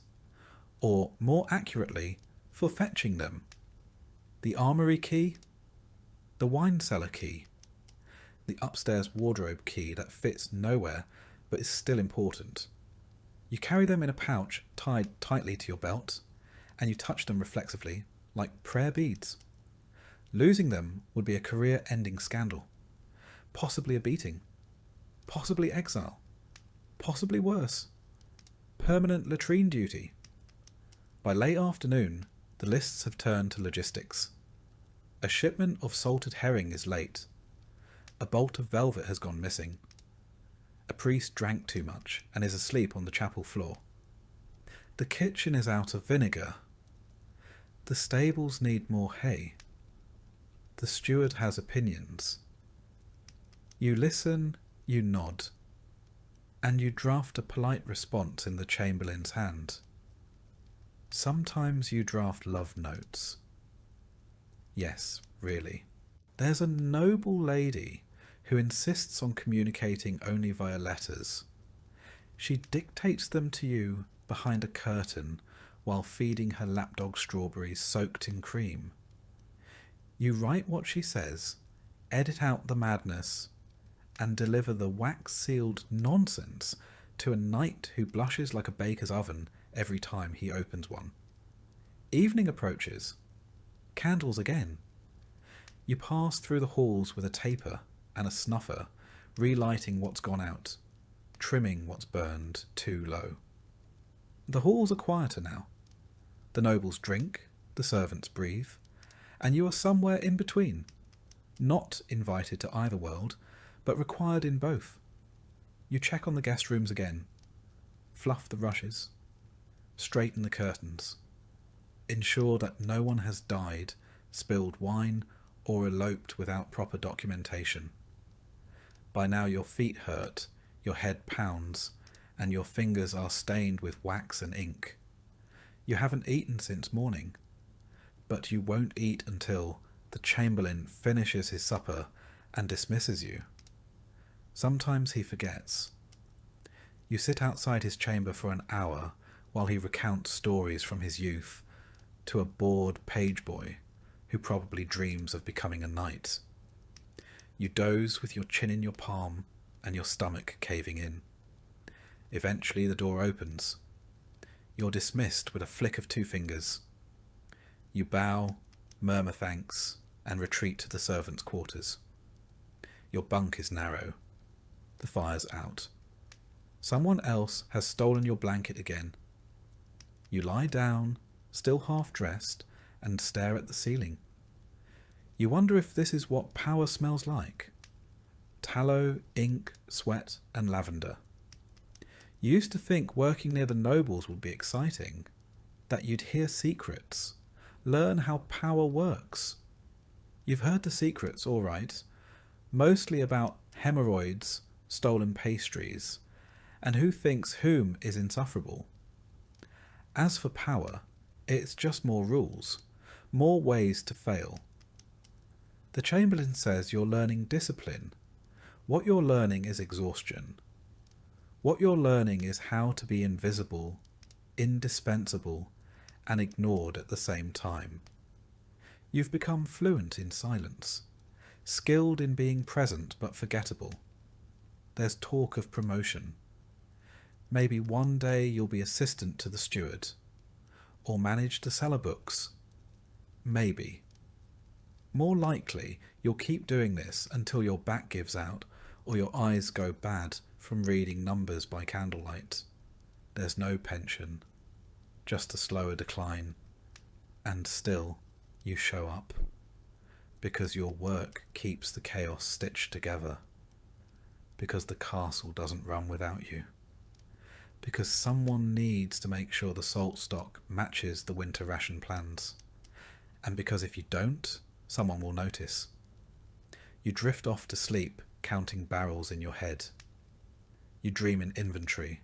or more accurately, for fetching them. The armoury key, the wine cellar key, the upstairs wardrobe key that fits nowhere but is still important. You carry them in a pouch tied tightly to your belt, and you touch them reflexively like prayer beads. Losing them would be a career-ending scandal, possibly a beating, possibly exile, possibly worse, permanent latrine duty. By late afternoon, the lists have turned to logistics. A shipment of salted herring is late. A bolt of velvet has gone missing. A priest drank too much and is asleep on the chapel floor. The kitchen is out of vinegar. The stables need more hay. The steward has opinions. You listen, you nod, and you draft a polite response in the chamberlain's hand. Sometimes you draft love notes. Yes, really. There's a noble lady who insists on communicating only via letters. She dictates them to you behind a curtain while feeding her lapdog strawberries soaked in cream. You write what she says, edit out the madness, and deliver the wax-sealed nonsense to a knight who blushes like a baker's oven every time he opens one. Evening approaches. Candles again. You pass through the halls with a taper and a snuffer, relighting what's gone out, trimming what's burned too low. The halls are quieter now. The nobles drink, the servants breathe, and you are somewhere in between, not invited to either world, but required in both. You check on the guest rooms again, fluff the rushes, straighten the curtains, ensure that no one has died, spilled wine, or eloped without proper documentation. By now your feet hurt, your head pounds, and your fingers are stained with wax and ink. You haven't eaten since morning, but you won't eat until the chamberlain finishes his supper and dismisses you. Sometimes he forgets. You sit outside his chamber for an hour while he recounts stories from his youth to a bored page boy who probably dreams of becoming a knight. You doze with your chin in your palm and your stomach caving in. Eventually the door opens. You're dismissed with a flick of two fingers. You bow, murmur thanks, and retreat to the servants' quarters. Your bunk is narrow. The fire's out. Someone else has stolen your blanket again. You lie down, still half-dressed, and stare at the ceiling. You wonder if this is what power smells like. Tallow, ink, sweat, and lavender. You used to think working near the nobles would be exciting, that you'd hear secrets, learn how power works. You've heard the secrets, all right, mostly about hemorrhoids, stolen pastries, and who thinks whom is insufferable. As for power, it's just more rules, more ways to fail. The Chamberlain says you're learning discipline. What you're learning is exhaustion. What you're learning is how to be invisible, indispensable, and ignored at the same time. You've become fluent in silence, skilled in being present but forgettable. There's talk of promotion. Maybe one day you'll be assistant to the steward, or manage the cellar books. Maybe. More likely, you'll keep doing this until your back gives out or your eyes go bad from reading numbers by candlelight. There's no pension, just a slower decline, and still you show up, because your work keeps the chaos stitched together, because the castle doesn't run without you, because someone needs to make sure the salt stock matches the winter ration plans, and because if you don't, someone will notice. You drift off to sleep counting barrels in your head. You dream in inventory.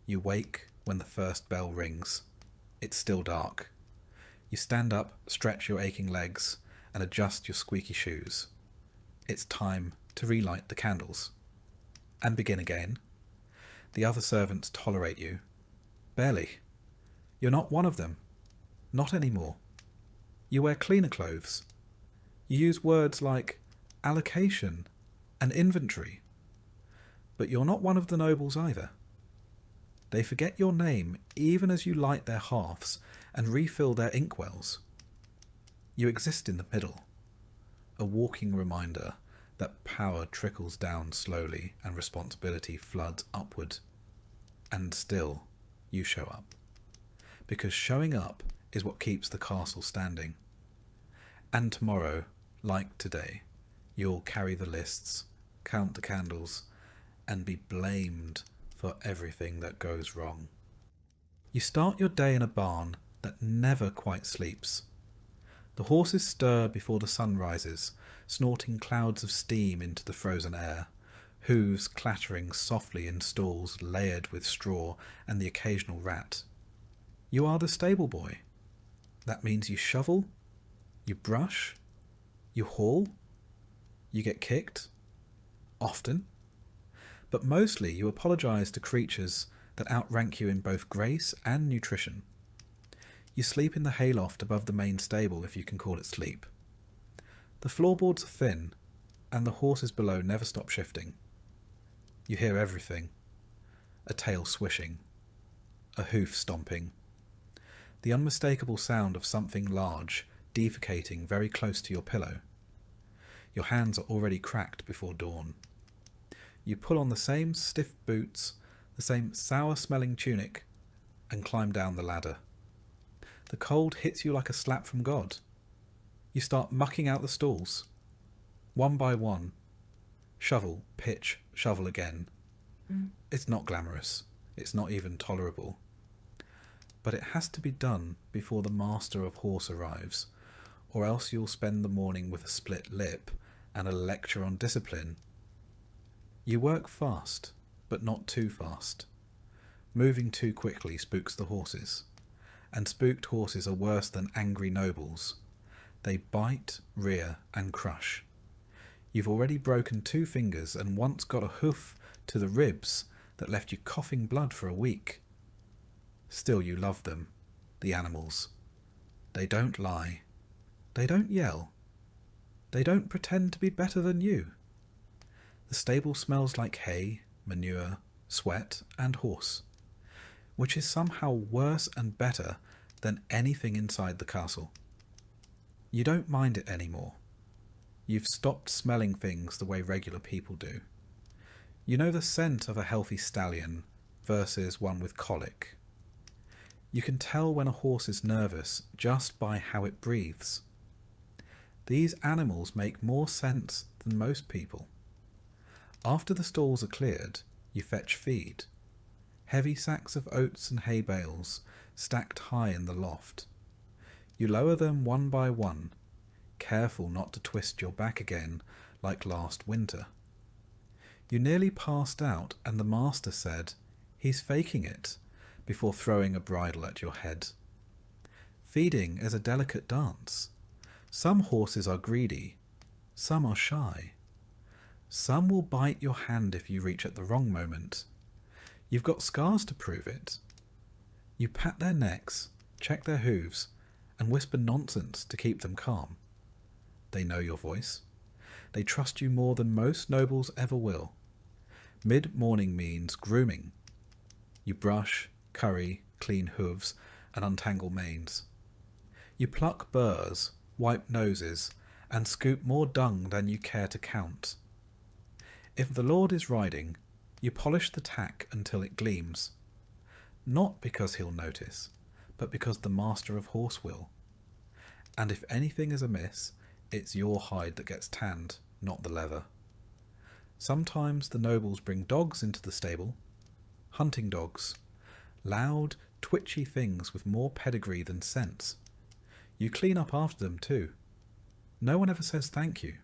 You wake when the first bell rings. It's still dark. You stand up, stretch your aching legs, and adjust your squeaky shoes. It's time to relight the candles. And begin again. The other servants tolerate you. Barely. You're not one of them. Not anymore. You wear cleaner clothes. You use words like allocation and inventory. But you're not one of the nobles either. They forget your name even as you light their hearths and refill their inkwells. You exist in the middle, a walking reminder that power trickles down slowly and responsibility floods upward. And still, you show up. Because showing up is what keeps the castle standing. And tomorrow, like today, you'll carry the lists, count the candles, and be blamed for everything that goes wrong. You start your day in a barn that never quite sleeps. The horses stir before the sun rises, snorting clouds of steam into the frozen air, hooves clattering softly in stalls layered with straw and the occasional rat. You are the stable boy. That means you shovel, you brush, you haul, you get kicked, often, but mostly you apologise to creatures that outrank you in both grace and nutrition. You sleep in the hayloft above the main stable, if you can call it sleep. The floorboards are thin, and the horses below never stop shifting. You hear everything. A tail swishing, a hoof stomping, the unmistakable sound of something large defecating very close to your pillow. Your hands are already cracked before dawn. You pull on the same stiff boots, the same sour-smelling tunic, and climb down the ladder. The cold hits you like a slap from God. You start mucking out the stalls. One by one. Shovel, pitch, shovel again. It's not glamorous. It's not even tolerable. But it has to be done before the master of horse arrives, or else you'll spend the morning with a split lip and a lecture on discipline. You work fast, but not too fast. Moving too quickly spooks the horses, and spooked horses are worse than angry nobles. They bite, rear, and crush. You've already broken 2 fingers and once got a hoof to the ribs that left you coughing blood for a week. Still you love them, the animals. They don't lie. They don't yell. They don't pretend to be better than you. The stable smells like hay, manure, sweat, and horse, which is somehow worse and better than anything inside the castle. You don't mind it anymore. You've stopped smelling things the way regular people do. You know the scent of a healthy stallion versus one with colic. You can tell when a horse is nervous just by how it breathes. These animals make more sense than most people. After the stalls are cleared, you fetch feed. Heavy sacks of oats and hay bales stacked high in the loft. You lower them one by one, careful not to twist your back again like last winter. You nearly passed out and the master said, "He's faking it," before throwing a bridle at your head. Feeding is a delicate dance. Some horses are greedy, some are shy. Some will bite your hand if you reach at the wrong moment. You've got scars to prove it. You pat their necks, check their hooves, and whisper nonsense to keep them calm. They know your voice. They trust you more than most nobles ever will. Mid-morning means grooming. You brush, curry, clean hooves, and untangle manes. You pluck burrs, wipe noses, and scoop more dung than you care to count. If the lord is riding, you polish the tack until it gleams. Not because he'll notice, but because the master of horse will. And if anything is amiss, it's your hide that gets tanned, not the leather. Sometimes the nobles bring dogs into the stable. Hunting dogs. Loud, twitchy things with more pedigree than sense. You clean up after them too. No one ever says thank you.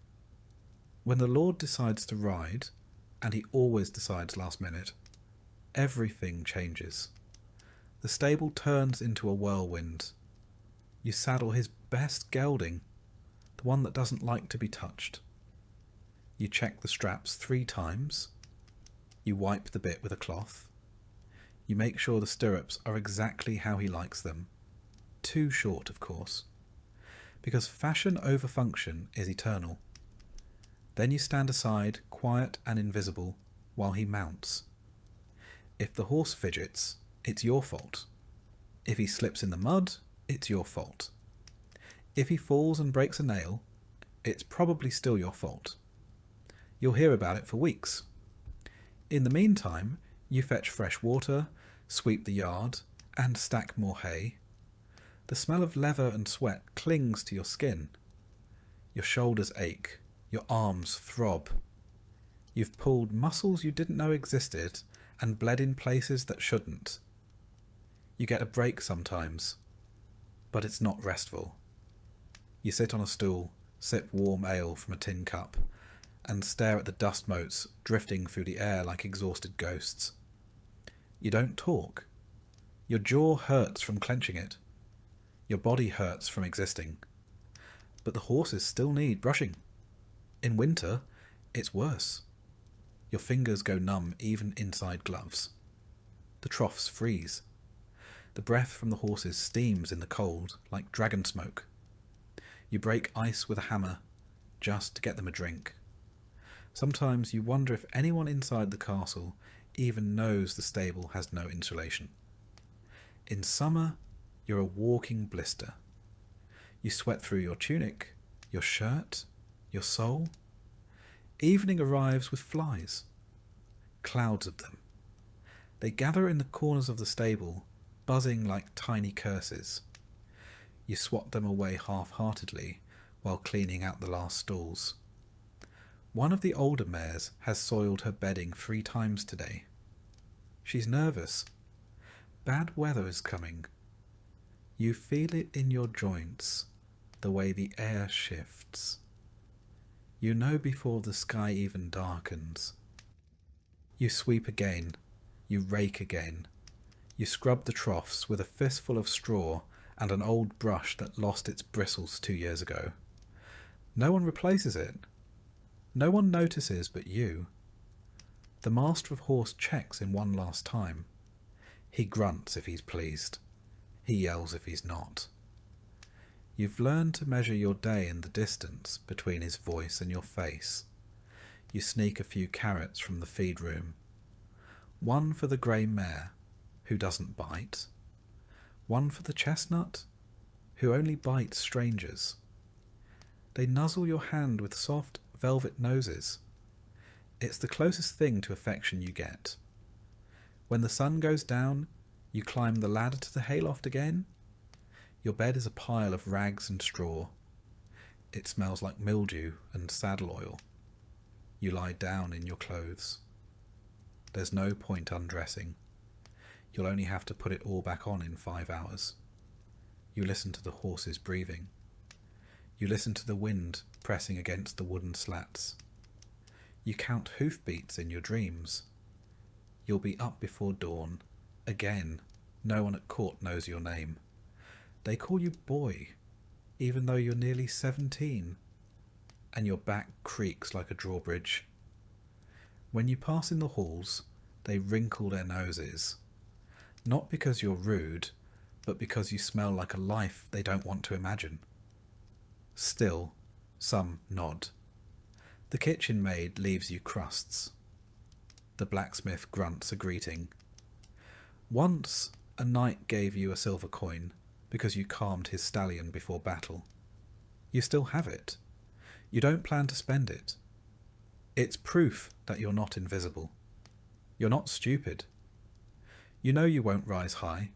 When the lord decides to ride, and he always decides last minute, everything changes. The stable turns into a whirlwind. You saddle his best gelding, the one that doesn't like to be touched. You check the straps 3 times. You wipe the bit with a cloth. You make sure the stirrups are exactly how he likes them. Too short, of course. Because fashion over function is eternal. Then you stand aside, quiet and invisible, while he mounts. If the horse fidgets, it's your fault. If he slips in the mud, it's your fault. If he falls and breaks a nail, it's probably still your fault. You'll hear about it for weeks. In the meantime, you fetch fresh water, sweep the yard, and stack more hay. The smell of leather and sweat clings to your skin. Your shoulders ache, your arms throb. You've pulled muscles you didn't know existed and bled in places that shouldn't. You get a break sometimes, but it's not restful. You sit on a stool, sip warm ale from a tin cup, and stare at the dust motes drifting through the air like exhausted ghosts. You don't talk. Your jaw hurts from clenching it. Your body hurts from existing. But the horses still need brushing. In winter, it's worse. Your fingers go numb even inside gloves. The troughs freeze. The breath from the horses steams in the cold like dragon smoke. You break ice with a hammer just to get them a drink. Sometimes you wonder if anyone inside the castle even knows the stable has no insulation. In summer, you're a walking blister. You sweat through your tunic, your shirt, your soul. Evening arrives with flies. Clouds of them. They gather in the corners of the stable, buzzing like tiny curses. You swat them away half-heartedly while cleaning out the last stalls. One of the older mares has soiled her bedding 3 times today. She's nervous. Bad weather is coming. You feel it in your joints, the way the air shifts. You know before the sky even darkens. You sweep again. You rake again. You scrub the troughs with a fistful of straw and an old brush that lost its bristles 2 years ago. No one replaces it. No one notices but you. The master of horse checks in one last time. He grunts if he's pleased. He yells if he's not. You've learned to measure your day in the distance between his voice and your face. You sneak a few carrots from the feed room. One for the grey mare, who doesn't bite. One for the chestnut, who only bites strangers. They nuzzle your hand with soft velvet noses. It's the closest thing to affection you get. When the sun goes down, you climb the ladder to the hayloft again. Your bed is a pile of rags and straw. It smells like mildew and saddle oil. You lie down in your clothes. There's no point undressing. You'll only have to put it all back on in 5 hours. You listen to the horses breathing. You listen to the wind pressing against the wooden slats. You count hoofbeats in your dreams. You'll be up before dawn. Again, no one at court knows your name. They call you boy, even though you're nearly 17, and your back creaks like a drawbridge. When you pass in the halls, they wrinkle their noses. Not because you're rude, but because you smell like a life they don't want to imagine. Still, some nod. The kitchen maid leaves you crusts. The blacksmith grunts a greeting. Once, a knight gave you a silver coin because you calmed his stallion before battle. You still have it. You don't plan to spend it. It's proof that you're not invisible. You're not stupid. You know you won't rise high.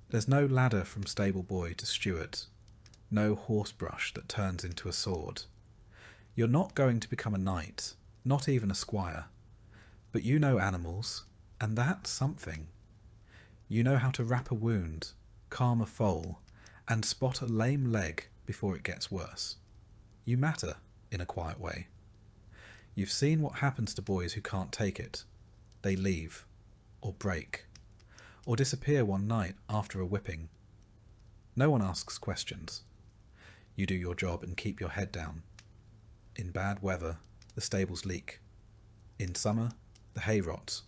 There's no ladder from stable boy to steward, no horsebrush that turns into a sword. You're not going to become a knight, not even a squire. But you know animals, and that's something. You know how to wrap a wound, calm a foal, and spot a lame leg before it gets worse. You matter in a quiet way. You've seen what happens to boys who can't take it. They leave, or break, or disappear one night after a whipping. No one asks questions. You do your job and keep your head down. In bad weather, the stables leak. In summer, the hay rots.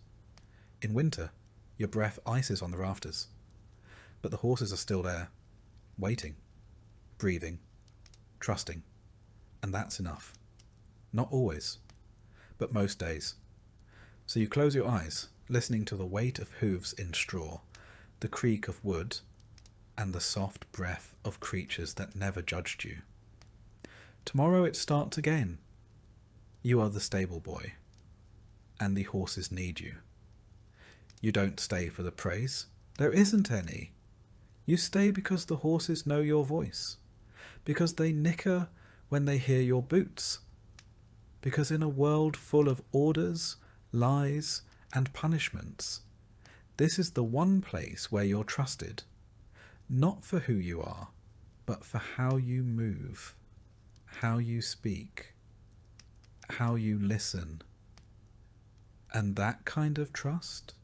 In winter, your breath ices on the rafters. But the horses are still there, waiting, breathing, trusting. And that's enough. Not always, but most days. So you close your eyes, listening to the weight of hooves in straw, the creak of wood, and the soft breath of creatures that never judged you. Tomorrow it starts again. You are the stable boy, and the horses need you. You don't stay for the praise. There isn't any. You stay because the horses know your voice, because they nicker when they hear your boots, because in a world full of orders, lies, and punishments, this is the one place where you're trusted, not for who you are, but for how you move, how you speak, how you listen. And that kind of trust,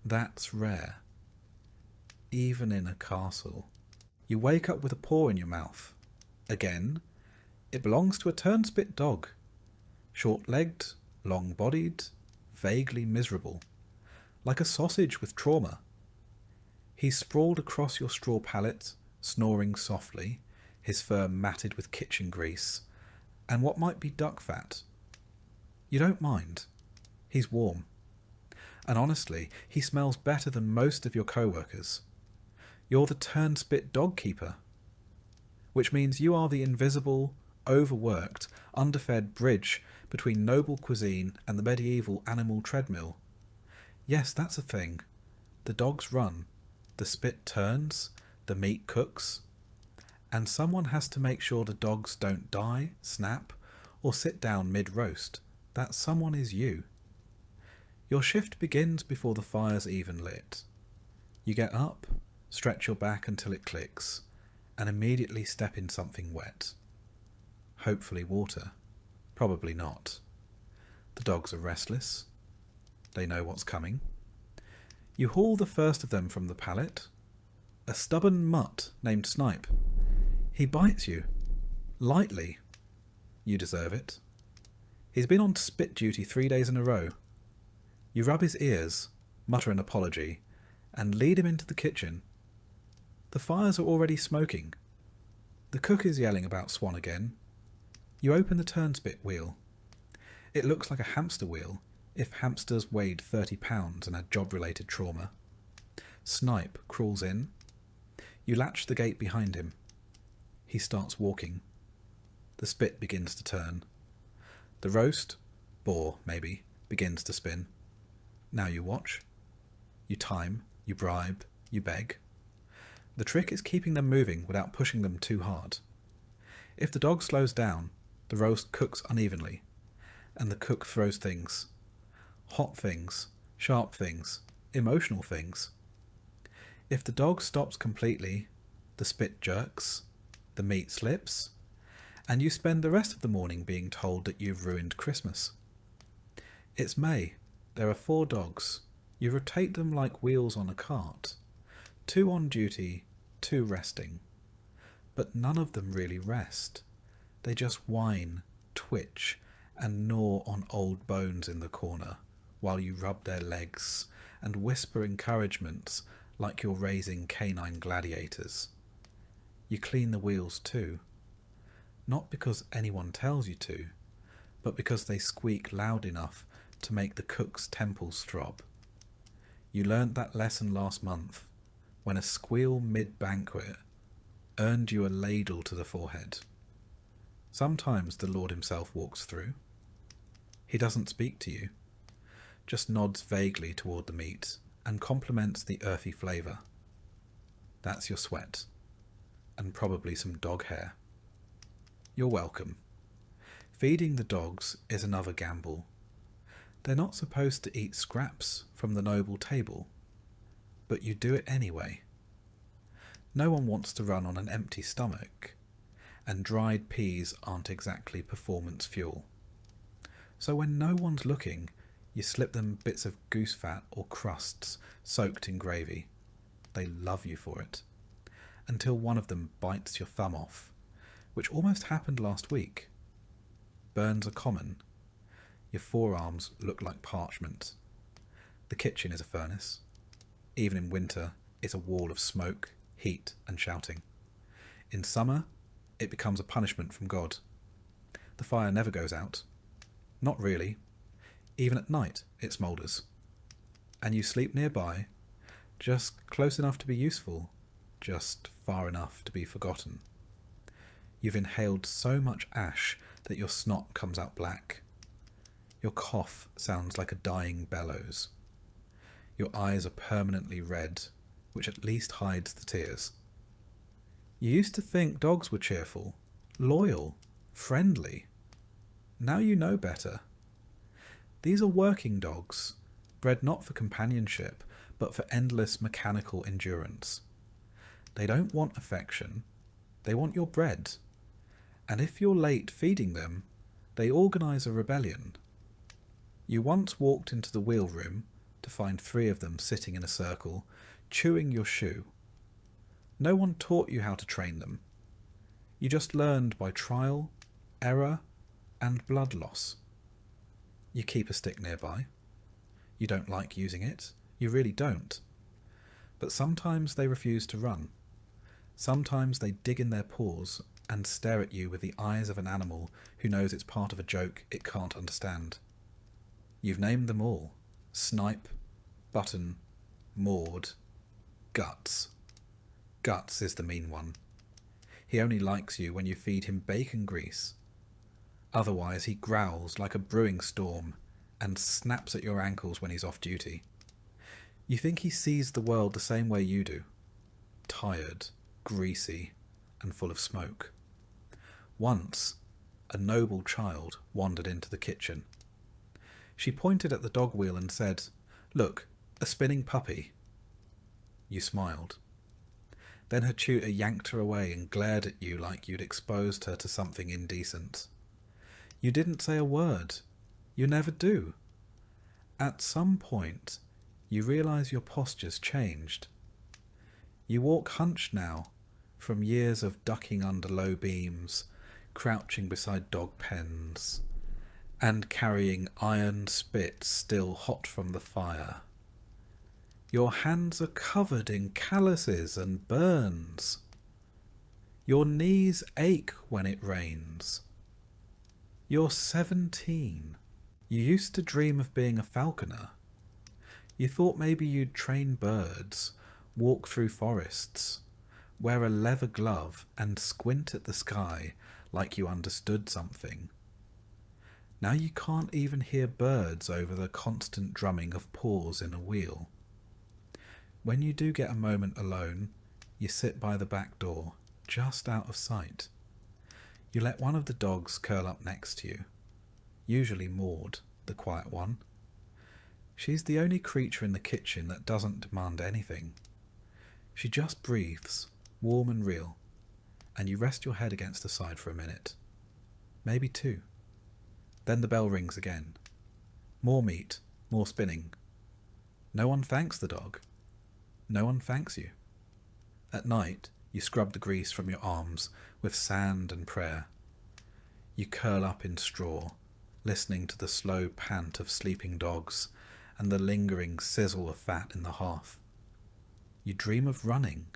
that's rare, even in a castle. You wake up with a paw in your mouth. Again, it belongs to a turnspit dog, short-legged, long-bodied, vaguely miserable, like a sausage with trauma. He's sprawled across your straw pallet, snoring softly, his fur matted with kitchen grease, and what might be duck fat. You don't mind. He's warm. And honestly, he smells better than most of your co-workers. You're the turnspit dog keeper, which means you are the invisible, overworked, underfed bridge between noble cuisine and the medieval animal treadmill. Yes, that's a thing. The dogs run, the spit turns, the meat cooks, and someone has to make sure the dogs don't die, snap, or sit down mid-roast. That someone is you. Your shift begins before the fire's even lit. You get up, stretch your back until it clicks, and immediately step in something wet. Hopefully water. Probably not. The dogs are restless. They know what's coming. You haul the first of them from the pallet. A stubborn mutt named Snipe. He bites you. Lightly. You deserve it. He's been on spit duty 3 days in a row. You rub his ears, mutter an apology, and lead him into the kitchen. The fires are already smoking. The cook is yelling about Swan again. You open the turnspit wheel. It looks like a hamster wheel, if hamsters weighed 30 pounds and had job-related trauma. Snipe crawls in. You latch the gate behind him. He starts walking. The spit begins to turn. The roast, boar maybe, begins to spin. Now you watch. You time, you bribe, you beg. The trick is keeping them moving without pushing them too hard. If the dog slows down, the roast cooks unevenly, and the cook throws things. Hot things, sharp things, emotional things. If the dog stops completely, the spit jerks, the meat slips, and you spend the rest of the morning being told that you've ruined Christmas. It's May. There are 4 dogs. You rotate them like wheels on a cart. 2 on duty, 2 resting. But none of them really rest. They just whine, twitch, and gnaw on old bones in the corner, while you rub their legs and whisper encouragements like you're raising canine gladiators. You clean the wheels too. Not because anyone tells you to, but because they squeak loud enough to make the cook's temples throb. You learnt that lesson last month, when a squeal mid-banquet earned you a ladle to the forehead. Sometimes the Lord himself walks through. He doesn't speak to you, just nods vaguely toward the meat and compliments the earthy flavour. That's your sweat, and probably some dog hair. You're welcome. Feeding the dogs is another gamble. They're not supposed to eat scraps from the noble table, but you do it anyway. No one wants to run on an empty stomach, and dried peas aren't exactly performance fuel. So when no one's looking, you slip them bits of goose fat or crusts soaked in gravy. They love you for it, until one of them bites your thumb off, which almost happened last week. burns are common. Your forearms look like parchment. The kitchen is a furnace. Even in winter, it's a wall of smoke, heat, and shouting. In summer, it becomes a punishment from God. The fire never goes out. Not really. Even at night, it smoulders. And you sleep nearby, just close enough to be useful, just far enough to be forgotten. You've inhaled so much ash that your snot comes out black. Your cough sounds like a dying bellows. Your eyes are permanently red, which at least hides the tears. You used to think dogs were cheerful, loyal, friendly. Now you know better. These are working dogs, bred not for companionship, but for endless mechanical endurance. They don't want affection, they want your bread. And if you're late feeding them, they organise a rebellion. You once walked into the wheel room to find 3 of them sitting in a circle, chewing your shoe. No one taught you how to train them. You just learned by trial, error, and blood loss. You keep a stick nearby. You don't like using it. You really don't. But sometimes they refuse to run. Sometimes they dig in their paws and stare at you with the eyes of an animal who knows it's part of a joke it can't understand. You've named them all. Snipe, Button, Maud, Guts. Guts is the mean one. He only likes you when you feed him bacon grease. Otherwise he growls like a brewing storm and snaps at your ankles when he's off duty. You think he sees the world the same way you do. Tired, greasy, and full of smoke. Once, a noble child wandered into the kitchen. She pointed at the dog wheel and said, "Look, a spinning puppy." You smiled. Then her tutor yanked her away and glared at you like you'd exposed her to something indecent. You didn't say a word. You never do. At some point, you realise your posture's changed. You walk hunched now, from years of ducking under low beams, crouching beside dog pens, and carrying iron spit still hot from the fire. Your hands are covered in calluses and burns. Your knees ache when it rains. You're 17. You used to dream of being a falconer. You thought maybe you'd train birds, walk through forests, wear a leather glove and squint at the sky like you understood something. Now you can't even hear birds over the constant drumming of paws in a wheel. When you do get a moment alone, you sit by the back door, just out of sight. You let one of the dogs curl up next to you, usually Maud, the quiet one. She's the only creature in the kitchen that doesn't demand anything. She just breathes, warm and real, and you rest your head against the side for a minute. Maybe 2. Then the bell rings again. More meat, more spinning. No one thanks the dog. No one thanks you. At night, you scrub the grease from your arms with sand and prayer. You curl up in straw, listening to the slow pant of sleeping dogs and the lingering sizzle of fat in the hearth. You dream of running.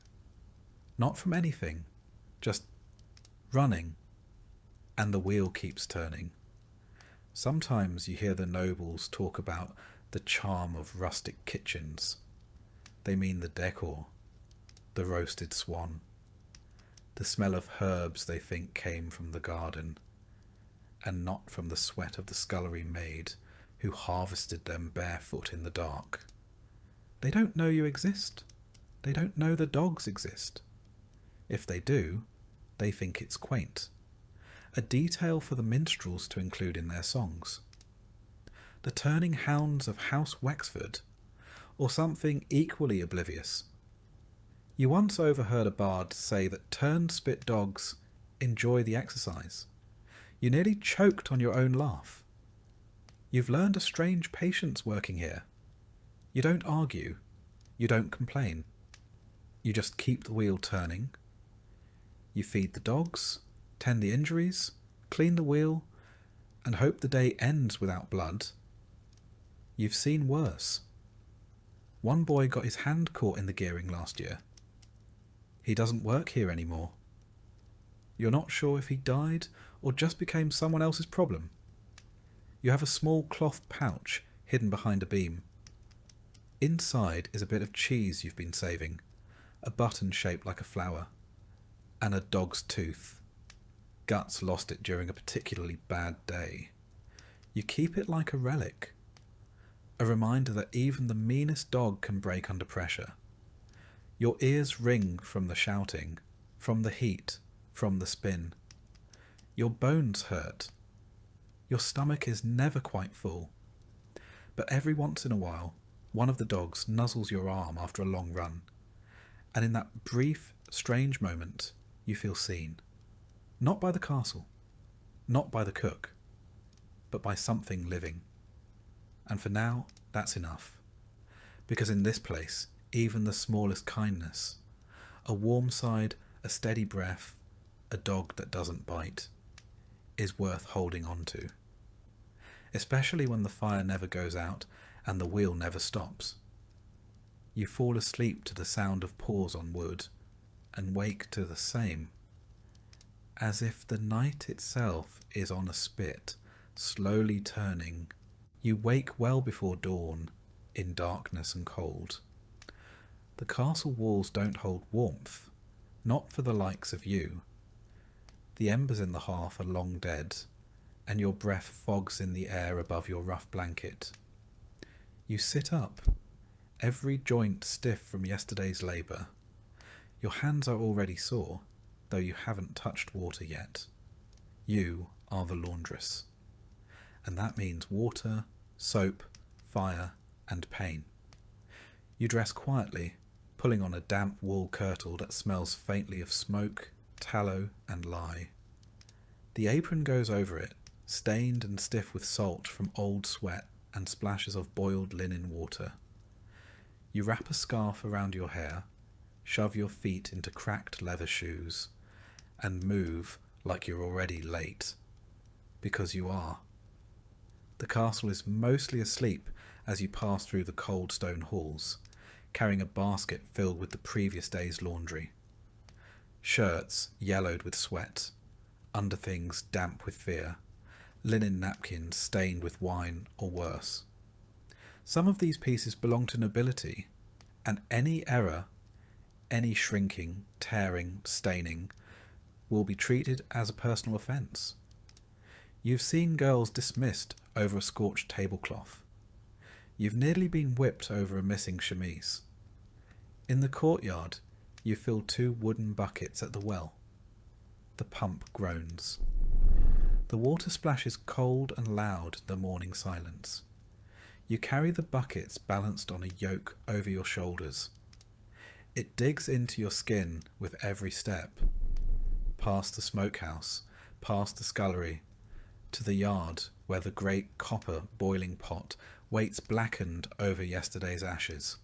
Not from anything, just running. And the wheel keeps turning. Sometimes you hear the nobles talk about the charm of rustic kitchens. They mean the decor, the roasted swan, the smell of herbs they think came from the garden, and not from the sweat of the scullery maid who harvested them barefoot in the dark. They don't know you exist. They don't know the dogs exist. If they do, they think it's quaint. A detail for the minstrels to include in their songs. The turning hounds of House Wexford, or something equally oblivious. You once overheard a bard say that turn-spit dogs enjoy the exercise. You nearly choked on your own laugh. You've learned a strange patience working here. You don't argue. You don't complain. You just keep the wheel turning. You feed the dogs, tend the injuries, clean the wheel, and hope the day ends without blood. You've seen worse. One boy got his hand caught in the gearing last year. He doesn't work here anymore. You're not sure if he died or just became someone else's problem. You have a small cloth pouch hidden behind a beam. Inside is a bit of cheese you've been saving, a button shaped like a flower, and a dog's tooth. Guts lost it during a particularly bad day. You keep it like a relic, a reminder that even the meanest dog can break under pressure. Your ears ring from the shouting, from the heat, from the spin. Your bones hurt. Your stomach is never quite full. But every once in a while, one of the dogs nuzzles your arm after a long run, and in that brief, strange moment, you feel seen. Not by the castle, not by the cook, but by something living. And for now, that's enough. Because in this place, even the smallest kindness, a warm side, a steady breath, a dog that doesn't bite, is worth holding on to. Especially when the fire never goes out and the wheel never stops. You fall asleep to the sound of paws on wood, and wake to the same, as if the night itself is on a spit, slowly turning. You wake well before dawn, in darkness and cold. The castle walls don't hold warmth, not for the likes of you. The embers in the hearth are long dead, and your breath fogs in the air above your rough blanket. You sit up, every joint stiff from yesterday's labour. Your hands are already sore, though you haven't touched water yet. You are the laundress. And that means water, soap, fire, and pain. You dress quietly, pulling on a damp wool kirtle that smells faintly of smoke, tallow, and lye. The apron goes over it, stained and stiff with salt from old sweat and splashes of boiled linen water. You wrap a scarf around your hair, shove your feet into cracked leather shoes, and move like you're already late. Because you are. The castle is mostly asleep as you pass through the cold stone halls, carrying a basket filled with the previous day's laundry. Shirts yellowed with sweat, underthings damp with fear, linen napkins stained with wine or worse. Some of these pieces belong to nobility, and any error, any shrinking, tearing, staining, will be treated as a personal offence. You've seen girls dismissed over a scorched tablecloth. You've nearly been whipped over a missing chemise. In the courtyard, you fill 2 wooden buckets at the well. The pump groans. The water splashes cold and loud in the morning silence. You carry the buckets balanced on a yoke over your shoulders. It digs into your skin with every step. Past the smokehouse, past the scullery, to the yard where the great copper boiling pot waits blackened over yesterday's ashes.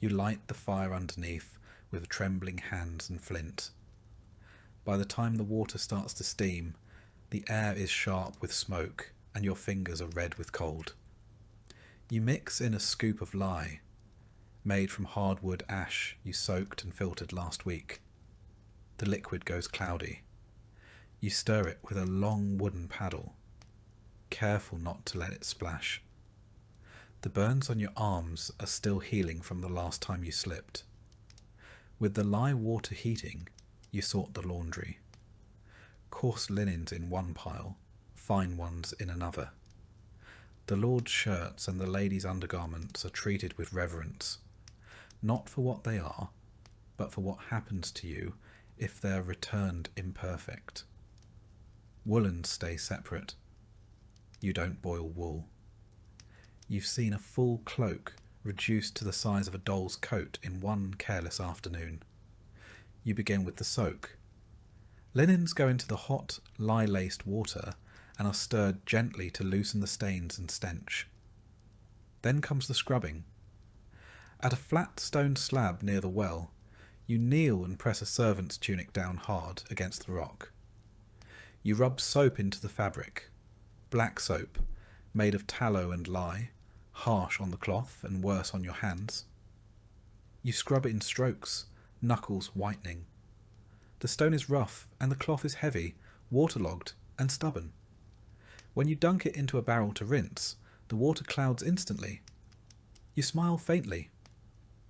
You light the fire underneath with trembling hands and flint. By the time the water starts to steam, the air is sharp with smoke and your fingers are red with cold. You mix in a scoop of lye, made from hardwood ash you soaked and filtered last week. The liquid goes cloudy. You stir it with a long wooden paddle, careful not to let it splash. The burns on your arms are still healing from the last time you slipped. With the lye water heating, you sort the laundry. Coarse linens in one pile, fine ones in another. The lord's shirts and the ladies' undergarments are treated with reverence, not for what they are, but for what happens to you if they're returned imperfect. Woolens stay separate. You don't boil wool. You've seen a full cloak reduced to the size of a doll's coat in one careless afternoon. You begin with the soak. Linens go into the hot, lye-laced water and are stirred gently to loosen the stains and stench. Then comes the scrubbing. At a flat stone slab near the well, you kneel and press a servant's tunic down hard against the rock. You rub soap into the fabric, black soap, made of tallow and lye, harsh on the cloth and worse on your hands. You scrub it in strokes, knuckles whitening. The stone is rough and the cloth is heavy, waterlogged and stubborn. When you dunk it into a barrel to rinse, the water clouds instantly. You smile faintly.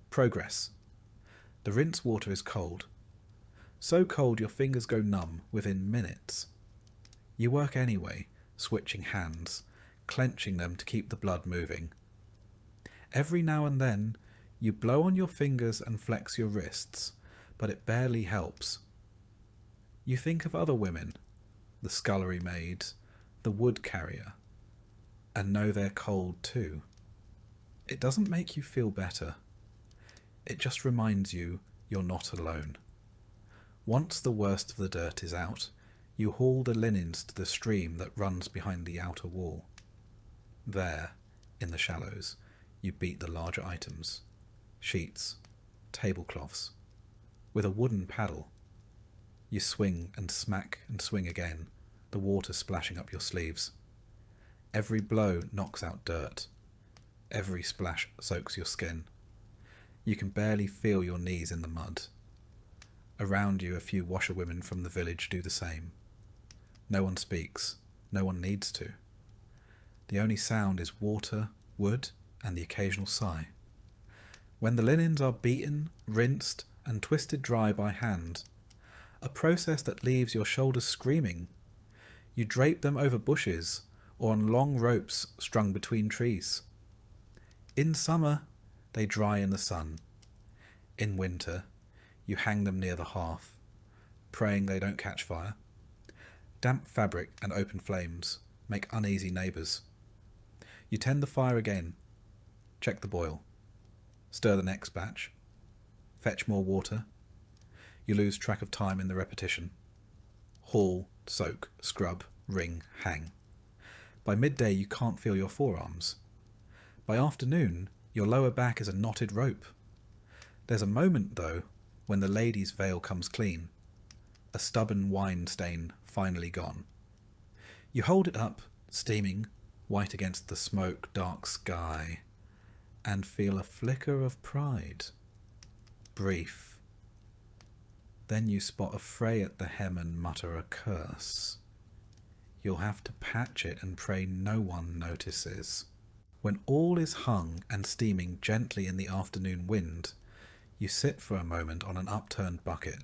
Progress. The rinse water is cold. So cold your fingers go numb within minutes. You work anyway, switching hands, clenching them to keep the blood moving. Every now and then, you blow on your fingers and flex your wrists, but it barely helps. You think of other women, the scullery maid, the wood carrier, and know they're cold too. It doesn't make you feel better. It just reminds you you're not alone. Once the worst of the dirt is out, you haul the linens to the stream that runs behind the outer wall. There, in the shallows, you beat the larger items, sheets, tablecloths, with a wooden paddle. You swing and smack and swing again, the water splashing up your sleeves. Every blow knocks out dirt. Every splash soaks your skin. You can barely feel your knees in the mud. Around you, a few washerwomen from the village do the same. No one speaks. No one needs to. The only sound is water, wood, and the occasional sigh. When the linens are beaten, rinsed, and twisted dry by hand, a process that leaves your shoulders screaming, you drape them over bushes or on long ropes strung between trees. In summer, they dry in the sun. In winter, you hang them near the hearth, praying they don't catch fire. Damp fabric and open flames make uneasy neighbours. You tend the fire again, check the boil, stir the next batch, fetch more water. You lose track of time in the repetition. Haul, soak, scrub, wring, hang. By midday you can't feel your forearms. By afternoon, your lower back is a knotted rope. There's a moment, though, when the lady's veil comes clean, a stubborn wine stain finally gone. You hold it up, steaming, white against the smoke-dark sky, and feel a flicker of pride. Brief. Then you spot a fray at the hem and mutter a curse. You'll have to patch it and pray no one notices. When all is hung and steaming gently in the afternoon wind, you sit for a moment on an upturned bucket,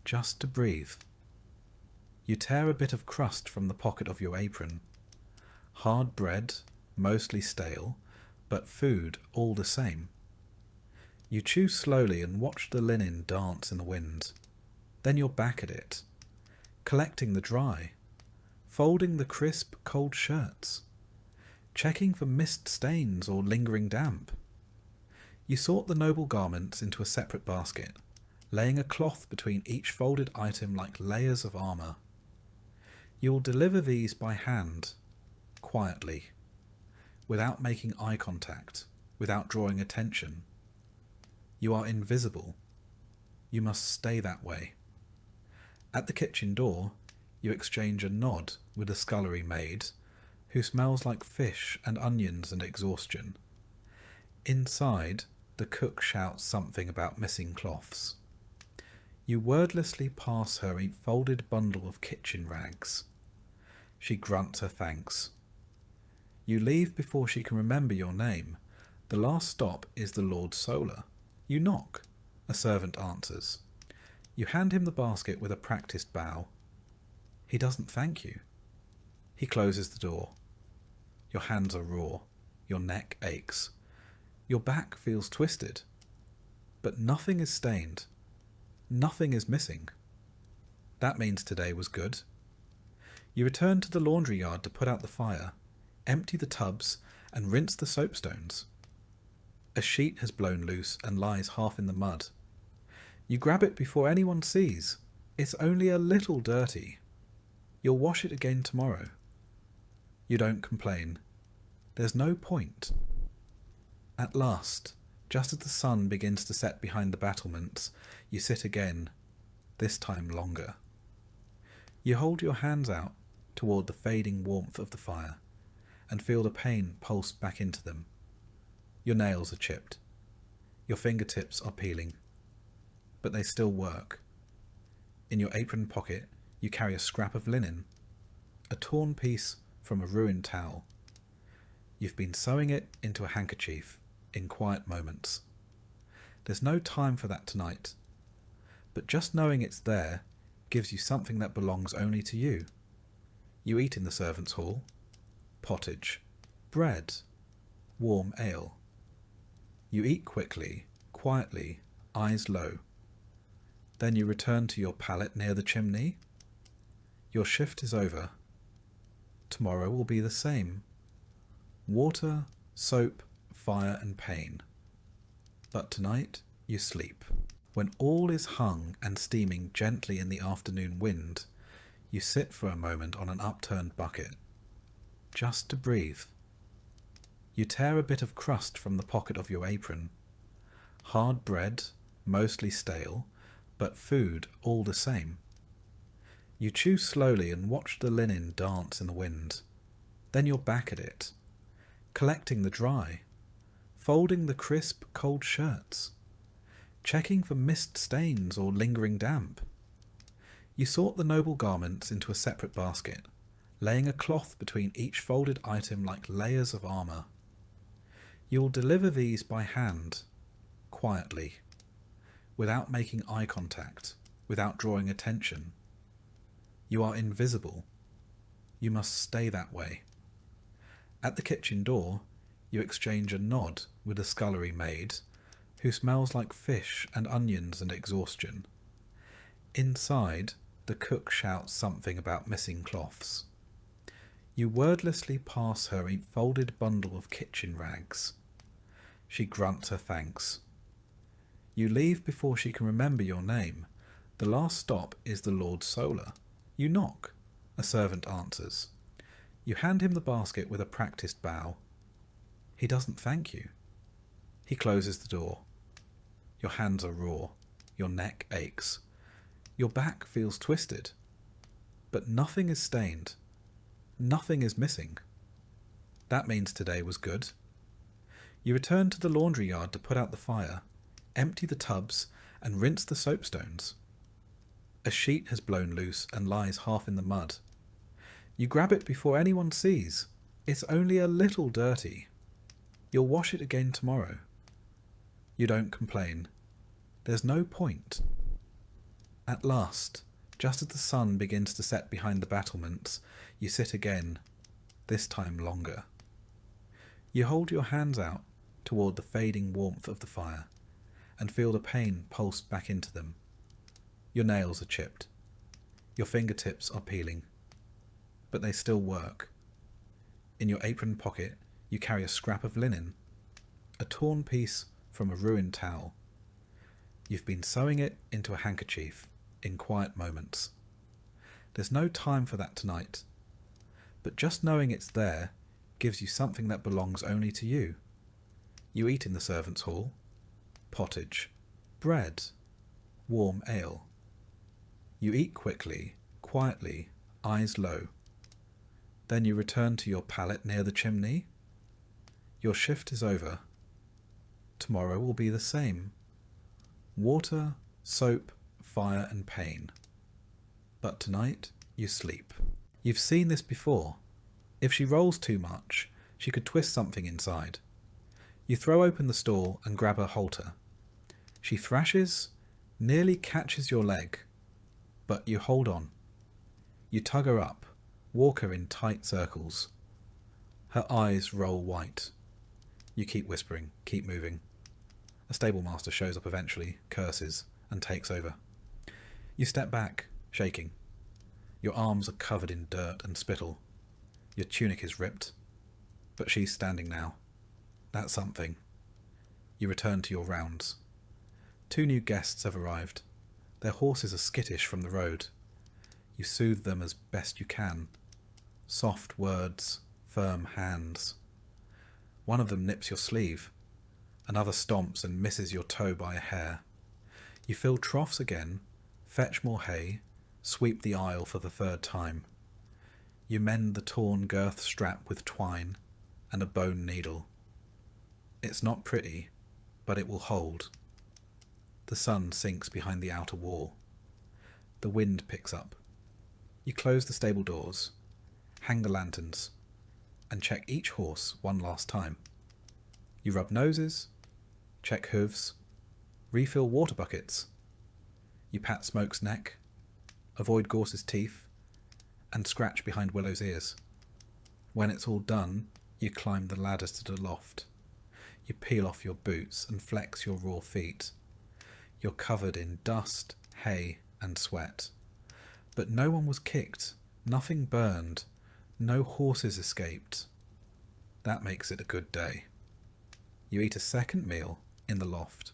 just to breathe. You tear a bit of crust from the pocket of your apron. Hard bread, mostly stale, but food all the same. You chew slowly and watch the linen dance in the wind. Then you're back at it, collecting the dry, folding the crisp, cold shirts, checking for mist stains or lingering damp. You sort the noble garments into a separate basket, laying a cloth between each folded item like layers of armour. You will deliver these by hand, quietly, without making eye contact, without drawing attention. You are invisible. You must stay that way. At the kitchen door, you exchange a nod with the scullery maid, who smells like fish and onions and exhaustion. Inside, the cook shouts something about missing cloths. You wordlessly pass her a folded bundle of kitchen rags. She grunts her thanks. You leave before she can remember your name. The last stop is the Lord Solar. You knock. A servant answers. You hand him the basket with a practised bow. He doesn't thank you. He closes the door. Your hands are raw. Your neck aches. Your back feels twisted. But nothing is stained. Nothing is missing. That means today was good. You return to the laundry yard to put out the fire, empty the tubs, and rinse the soapstones. A sheet has blown loose and lies half in the mud. You grab it before anyone sees. It's only a little dirty. You'll wash it again tomorrow. You don't complain. There's no point. At last, just as the sun begins to set behind the battlements, you sit again, this time longer. You hold your hands out, toward the fading warmth of the fire and feel the pain pulse back into them. Your nails are chipped. Your fingertips are peeling. But they still work. In your apron pocket, you carry a scrap of linen, a torn piece from a ruined towel. You've been sewing it into a handkerchief in quiet moments. There's no time for that tonight, but just knowing it's there gives you something that belongs only to you. You eat in the servants' hall, pottage, bread, warm ale. You eat quickly, quietly, eyes low. Then you return to your pallet near the chimney. Your shift is over. Tomorrow will be the same. Water, soap, fire and pain. But tonight you sleep. When all is hung and steaming gently in the afternoon wind, you sit for a moment on an upturned bucket, just to breathe. You tear a bit of crust from the pocket of your apron. Hard bread, mostly stale, but food all the same. You chew slowly and watch the linen dance in the wind. Then you're back at it, collecting the dry, folding the crisp, cold shirts, checking for mist stains or lingering damp. You sort the noble garments into a separate basket, laying a cloth between each folded item like layers of armour. You will deliver these by hand, quietly, without making eye contact, without drawing attention. You are invisible. You must stay that way. At the kitchen door, you exchange a nod with the scullery maid, who smells like fish and onions and exhaustion. Inside, the cook shouts something about missing cloths. You wordlessly pass her a folded bundle of kitchen rags. She grunts her thanks. You leave before she can remember your name. The last stop is the Lord Solar. You knock. A servant answers. You hand him the basket with a practised bow. He doesn't thank you. He closes the door. Your hands are raw. Your neck aches. Your back feels twisted. But nothing is stained. Nothing is missing. That means today was good. You return to the laundry yard to put out the fire, empty the tubs, and rinse the soapstones. A sheet has blown loose and lies half in the mud. You grab it before anyone sees. It's only a little dirty. You'll wash it again tomorrow. You don't complain. There's no point. At last, just as the sun begins to set behind the battlements, you sit again, this time longer. You hold your hands out toward the fading warmth of the fire and feel the pain pulse back into them. Your nails are chipped. Your fingertips are peeling. But they still work. In your apron pocket, you carry a scrap of linen, a torn piece from a ruined towel. You've been sewing it into a handkerchief in quiet moments. There's no time for that tonight, but just knowing it's there gives you something that belongs only to you. You eat in the servants' hall, pottage, bread, warm ale. You eat quickly, quietly, eyes low. Then you return to your pallet near the chimney. Your shift is over. Tomorrow will be the same. Water, soap, fire and pain. But tonight you sleep. You've seen this before. If she rolls too much, she could twist something inside. You throw open the store and grab her halter. She thrashes, nearly catches your leg, but you hold on. You tug her up, walk her in tight circles. Her eyes roll white. You keep whispering, keep moving. A stable master shows up eventually, curses, and takes over. You step back, shaking. Your arms are covered in dirt and spittle. Your tunic is ripped. But she's standing now. That's something. You return to your rounds. 2 new guests have arrived. Their horses are skittish from the road. You soothe them as best you can. Soft words, firm hands. One of them nips your sleeve. Another stomps and misses your toe by a hair. You fill troughs again, fetch more hay, sweep the aisle for the 3rd time. You mend the torn girth strap with twine and a bone needle. It's not pretty, but it will hold. The sun sinks behind the outer wall. The wind picks up. You close the stable doors, hang the lanterns, and check each horse one last time. You rub noses, check hooves, refill water buckets. You pat Smoke's neck, avoid Gorse's teeth, and scratch behind Willow's ears. When it's all done, you climb the ladders to the loft. You peel off your boots and flex your raw feet. You're covered in dust, hay, and sweat. But no one was kicked, nothing burned, no horses escaped. That makes it a good day. You eat a second meal in the loft,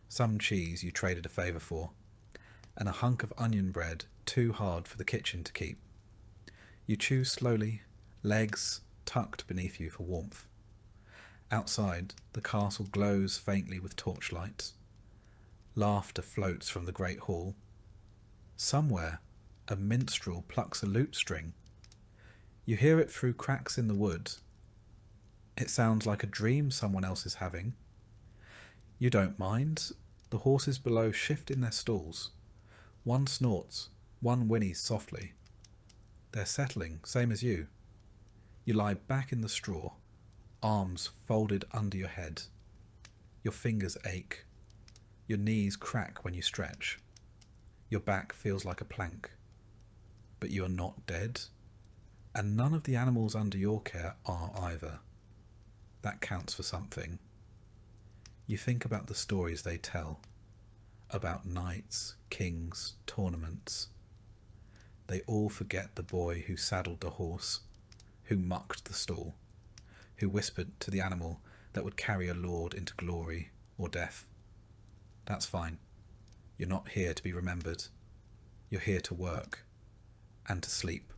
some cheese you traded a favour for, and a hunk of onion bread too hard for the kitchen to keep. You chew slowly, legs tucked beneath you for warmth. Outside, the castle glows faintly with torchlights. Laughter floats from the great hall. Somewhere, a minstrel plucks a lute string. You hear it through cracks in the wood. It sounds like a dream someone else is having. You don't mind. The horses below shift in their stalls. One snorts, one whinnies softly. They're settling, same as you. You lie back in the straw, arms folded under your head. Your fingers ache. Your knees crack when you stretch. Your back feels like a plank. But you are not dead, and none of the animals under your care are either. That counts for something. You think about the stories they tell, about knights, kings, tournaments. They all forget the boy who saddled the horse, who mucked the stall, who whispered to the animal that would carry a lord into glory or death. That's fine. You're not here to be remembered. You're here to work, and to sleep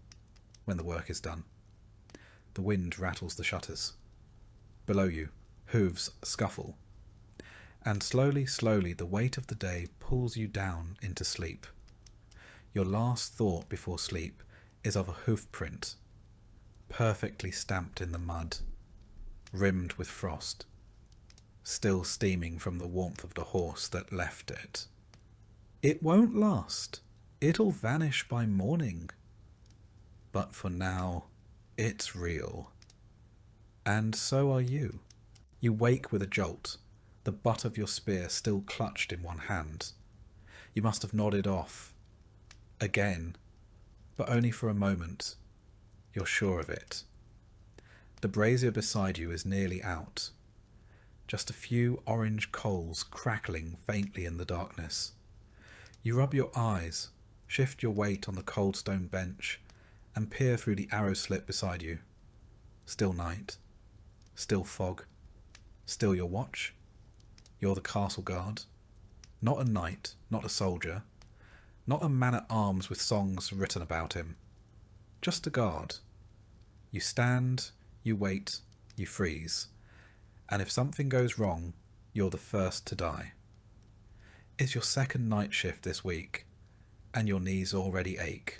when the work is done. The wind rattles the shutters. Below you, hooves scuffle, and slowly, slowly the weight of the day pulls you down into sleep. Your last thought before sleep is of a hoof print, perfectly stamped in the mud, rimmed with frost, still steaming from the warmth of the horse that left it. It won't last. It'll vanish by morning. But for now, it's real. And so are you. You wake with a jolt, the butt of your spear still clutched in one hand. You must have nodded off. Again, but only for a moment. You're sure of it. The brazier beside you is nearly out. Just a few orange coals crackling faintly in the darkness. You rub your eyes, shift your weight on the cold stone bench, and peer through the arrow slit beside you. Still night. Still fog. Still your watch. You're the castle guard. Not a knight, not a soldier. Not a man-at-arms with songs written about him. Just a guard. You stand, you wait, you freeze. And if something goes wrong, you're the first to die. It's your second night shift this week, and your knees already ache.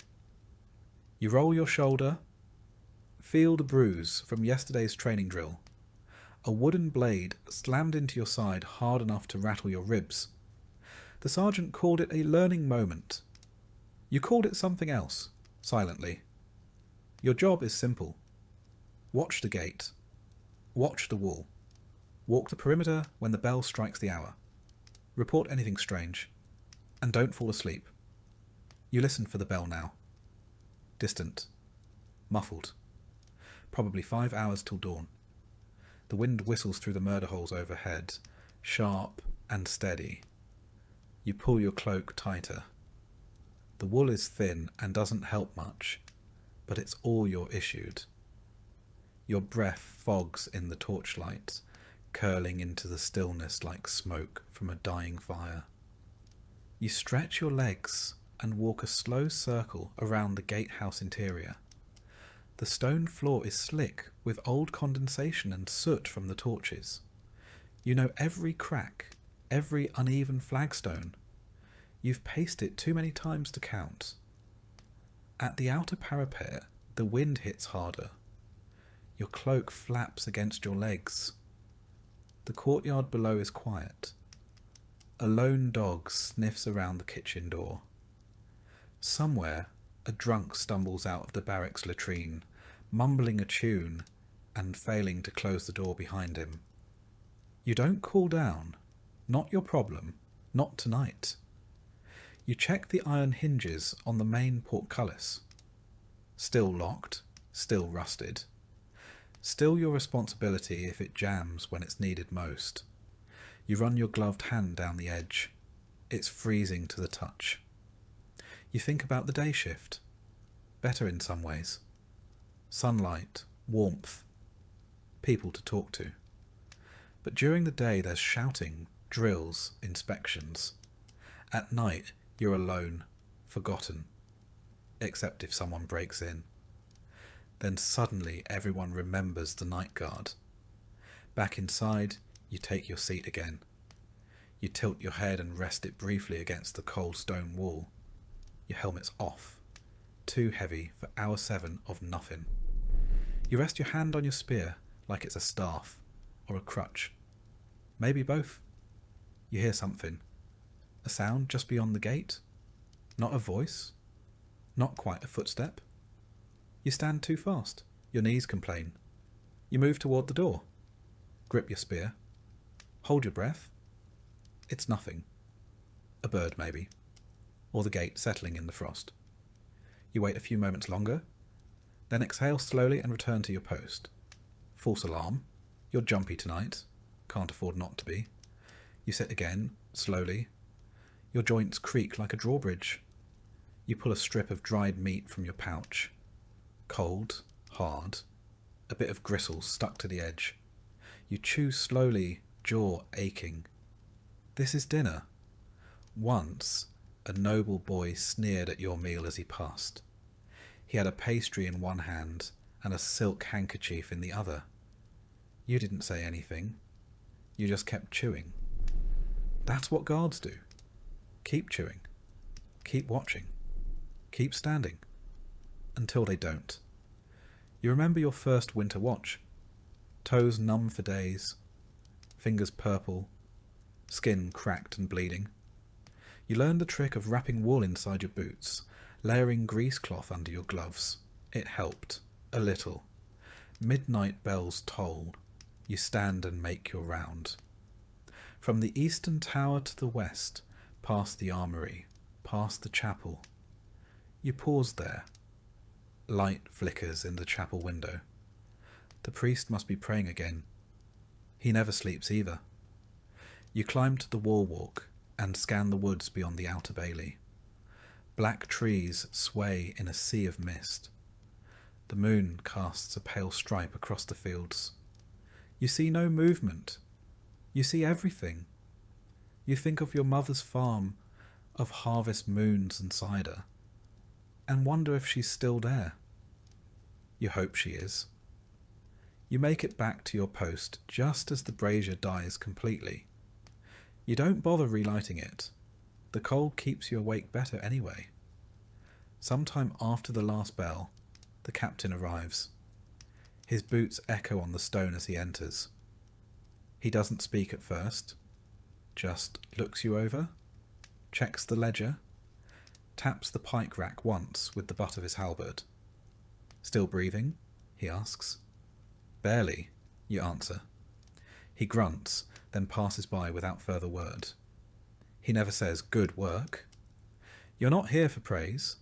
You roll your shoulder, feel the bruise from yesterday's training drill. A wooden blade slammed into your side hard enough to rattle your ribs. The sergeant called it a learning moment. You called it something else, silently. Your job is simple. Watch the gate. Watch the wall. Walk the perimeter when the bell strikes the hour. Report anything strange. And don't fall asleep. You listen for the bell now. Distant. Muffled. Probably 5 hours till dawn. The wind whistles through the murder holes overhead, sharp and steady. You pull your cloak tighter. The wool is thin and doesn't help much, but it's all you're issued. Your breath fogs in the torchlight, curling into the stillness like smoke from a dying fire. You stretch your legs and walk a slow circle around the gatehouse interior. The stone floor is slick with old condensation and soot from the torches. You know every crack, every uneven flagstone. You've paced it too many times to count. At the outer parapet, The wind hits harder. Your cloak flaps against your legs. The courtyard below is quiet. A lone dog sniffs around the kitchen door. Somewhere, a drunk stumbles out of the barracks latrine, mumbling a tune and failing to close the door behind him. You don't cool down. Not your problem. Not tonight. You check the iron hinges on the main portcullis. Still locked, still rusted. Still your responsibility if it jams when it's needed most. You run your gloved hand down the edge. It's freezing to the touch. You think about the day shift. Better in some ways. Sunlight, warmth, people to talk to. But during the day there's shouting, drills, inspections. At night you're alone, forgotten. Except if someone breaks in. Then suddenly everyone remembers the night guard. Back inside, you take your seat again. You tilt your head and rest it briefly against the cold stone wall. Your helmet's off. Too heavy for hour 7 of nothing. You rest your hand on your spear like it's a staff or a crutch. Maybe both. You hear something. A sound just beyond the gate. Not a voice. Not quite a footstep. You stand too fast. Your knees complain. You move toward the door. Grip your spear. Hold your breath. It's nothing. A bird, maybe. Or the gate settling in the frost. You wait a few moments longer, then exhale slowly and return to your post. False alarm. You're jumpy tonight. Can't afford not to be. You sit again, slowly. Your joints creak like a drawbridge. You pull a strip of dried meat from your pouch. Cold, hard, a bit of gristle stuck to the edge. You chew slowly, jaw aching. This is dinner. Once, a noble boy sneered at your meal as he passed. He had a pastry in one hand and a silk handkerchief in the other. You didn't say anything. You just kept chewing. That's what guards do. Keep chewing. Keep watching. Keep standing. Until they don't. You remember your first winter watch. Toes numb for days. Fingers purple. Skin cracked and bleeding. You learned the trick of wrapping wool inside your boots, layering grease cloth under your gloves. It helped. A little. Midnight bells toll. You stand and make your round. From the eastern tower to the west, past the armoury, past the chapel. You pause there. Light flickers in the chapel window. The priest must be praying again. He never sleeps either. You climb to the wall walk and scan the woods beyond the outer bailey. Black trees sway in a sea of mist. The moon casts a pale stripe across the fields. You see no movement. You see everything. You think of your mother's farm, of harvest moons and cider, and wonder if she's still there. You hope she is. You make it back to your post just as the brazier dies completely. You don't bother relighting it. The coal keeps you awake better anyway. Sometime after the last bell, the captain arrives. His boots echo on the stone as he enters. He doesn't speak at first, just looks you over, checks the ledger, taps the pike rack once with the butt of his halberd. Still breathing? He asks. Barely, you answer. He grunts, then passes by without further word. He never says, "Good work." You're not here for praise.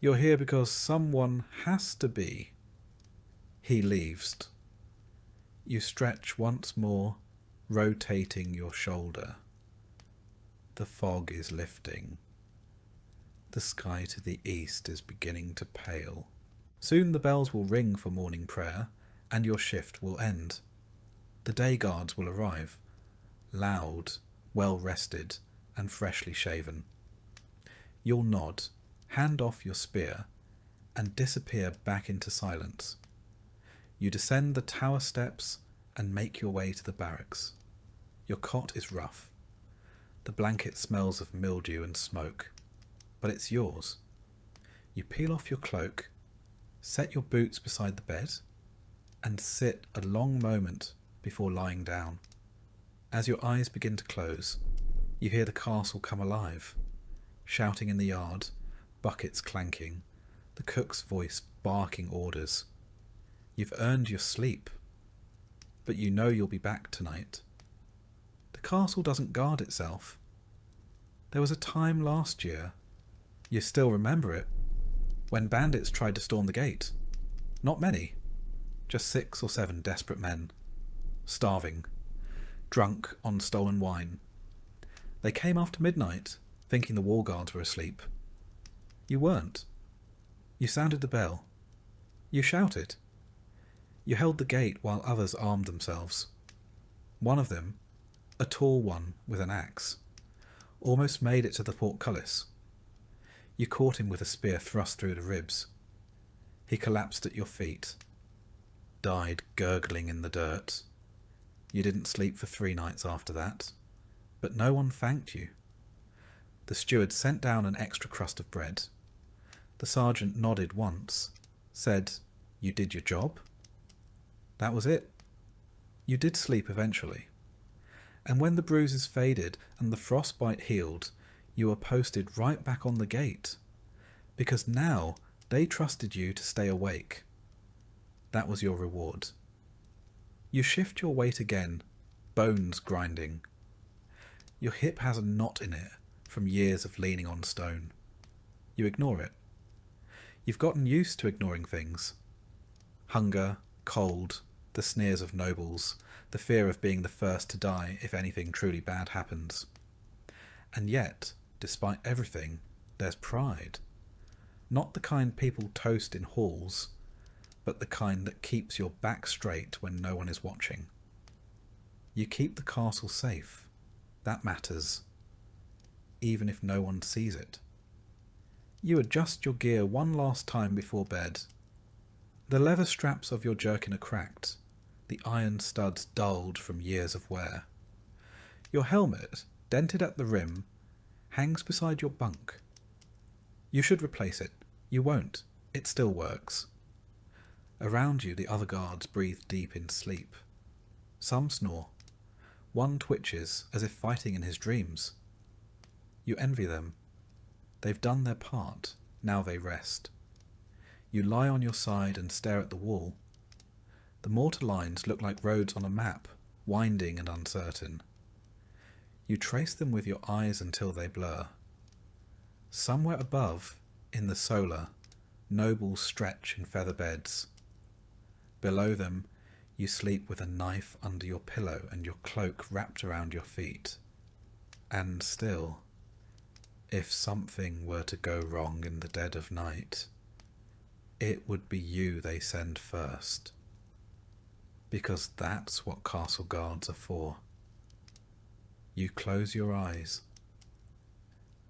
You're here because someone has to be. He leaves. You stretch once more, rotating your shoulder. The fog is lifting. The sky to the east is beginning to pale. Soon the bells will ring for morning prayer, and your shift will end. The day guards will arrive, loud, well-rested, and freshly shaven. You'll nod, hand off your spear, and disappear back into silence. You descend the tower steps and make your way to the barracks. Your cot is rough. The blanket smells of mildew and smoke, but it's yours. You peel off your cloak, Set your boots beside the bed and sit a long moment before lying down. As your eyes begin to close, you hear the castle come alive, shouting in the yard, buckets clanking, the cook's voice barking orders. You've earned your sleep, but you know you'll be back tonight. The castle doesn't guard itself. There was a time last year, you still remember it, when bandits tried to storm the gate. Not many, just 6 or 7 desperate men, starving, drunk on stolen wine. They came after midnight, thinking the wall guards were asleep. You weren't. You sounded the bell. You shouted. You held the gate while others armed themselves. One of them, a tall one with an axe, almost made it to the portcullis. You caught him with a spear thrust through the ribs. He collapsed at your feet, died gurgling in the dirt. You didn't sleep for 3 nights after that, but no one thanked you. The steward sent down an extra crust of bread. The sergeant nodded once, said, "You did your job." That was it. You did sleep eventually. And when the bruises faded and the frostbite healed, you were posted right back on the gate, because now they trusted you to stay awake. That was your reward. You shift your weight again, bones grinding. Your hip has a knot in it from years of leaning on stone. You ignore it. You've gotten used to ignoring things. Hunger, cold, the sneers of nobles, the fear of being the first to die if anything truly bad happens. And yet, despite everything, there's pride. Not the kind people toast in halls, but the kind that keeps your back straight when no one is watching. You keep the castle safe. That matters, even if no one sees it. You adjust your gear one last time before bed. The leather straps of your jerkin are cracked, the iron studs dulled from years of wear. Your helmet, dented at the rim, hangs beside your bunk. You should replace it. You won't. It still works. Around you the other guards breathe deep in sleep. Some snore. One twitches as if fighting in his dreams. You envy them. They've done their part. Now they rest. You lie on your side and stare at the wall. The mortar lines look like roads on a map, winding and uncertain. You trace them with your eyes until they blur. Somewhere above, in the solar, nobles stretch in feather beds. Below them, you sleep with a knife under your pillow and your cloak wrapped around your feet. And still, if something were to go wrong in the dead of night, it would be you they send first. Because that's what castle guards are for. You close your eyes,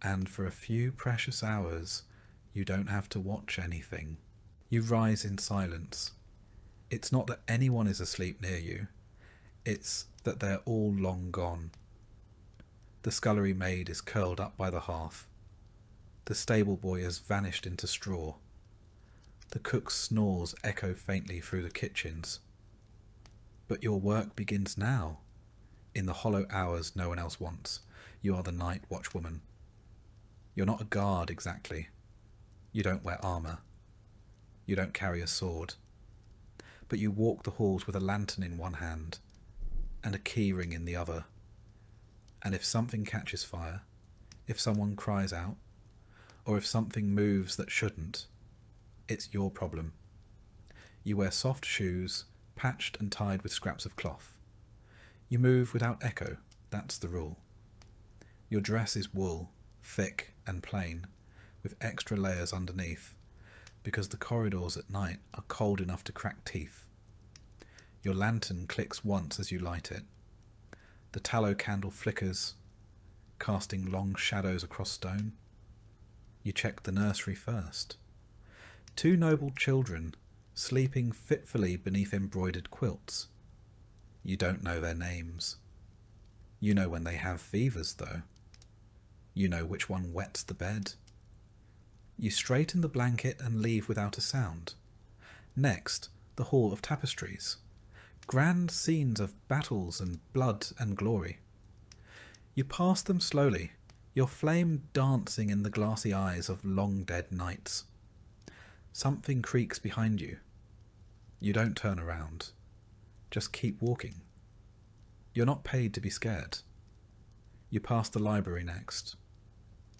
and for a few precious hours you don't have to watch anything. You rise in silence. It's not that anyone is asleep near you, it's that they're all long gone. The scullery maid is curled up by the hearth. The stable boy has vanished into straw. The cook's snores echo faintly through the kitchens. But your work begins now. In the hollow hours no one else wants, you are the night watchwoman. You're not a guard exactly. You don't wear armour. You don't carry a sword. But you walk the halls with a lantern in one hand and a key ring in the other. And if something catches fire, if someone cries out, or if something moves that shouldn't, it's your problem. You wear soft shoes, patched and tied with scraps of cloth. You move without echo, that's the rule. Your dress is wool, thick and plain, with extra layers underneath, because the corridors at night are cold enough to crack teeth. Your lantern clicks once as you light it. The tallow candle flickers, casting long shadows across stone. You check the nursery first. 2 noble children, sleeping fitfully beneath embroidered quilts. You don't know their names. You know when they have fevers, though. You know which one wets the bed. You straighten the blanket and leave without a sound. Next, the Hall of Tapestries. Grand scenes of battles and blood and glory. You pass them slowly, your flame dancing in the glassy eyes of long-dead knights. Something creaks behind you. You don't turn around. Just keep walking. You're not paid to be scared. You pass the library next.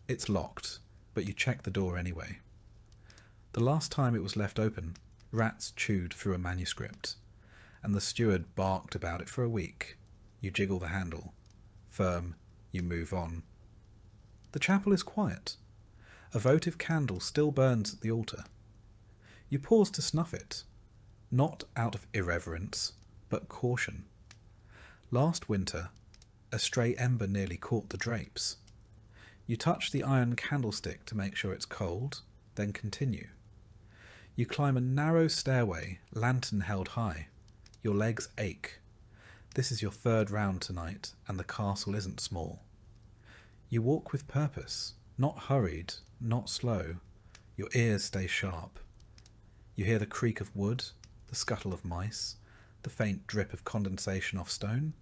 It's locked, but you check the door anyway. The last time it was left open, rats chewed through a manuscript, and the steward barked about it for a week. You jiggle the handle. Firm, you move on. The chapel is quiet. A votive candle still burns at the altar. You pause to snuff it, not out of irreverence, but caution. Last winter, a stray ember nearly caught the drapes. You touch the iron candlestick to make sure it's cold, then continue. You climb a narrow stairway, lantern held high. Your legs ache. This is your third round tonight, and the castle isn't small. You walk with purpose, not hurried, not slow. Your ears stay sharp. You hear the creak of wood, the scuttle of mice, the faint drip of condensation off stone.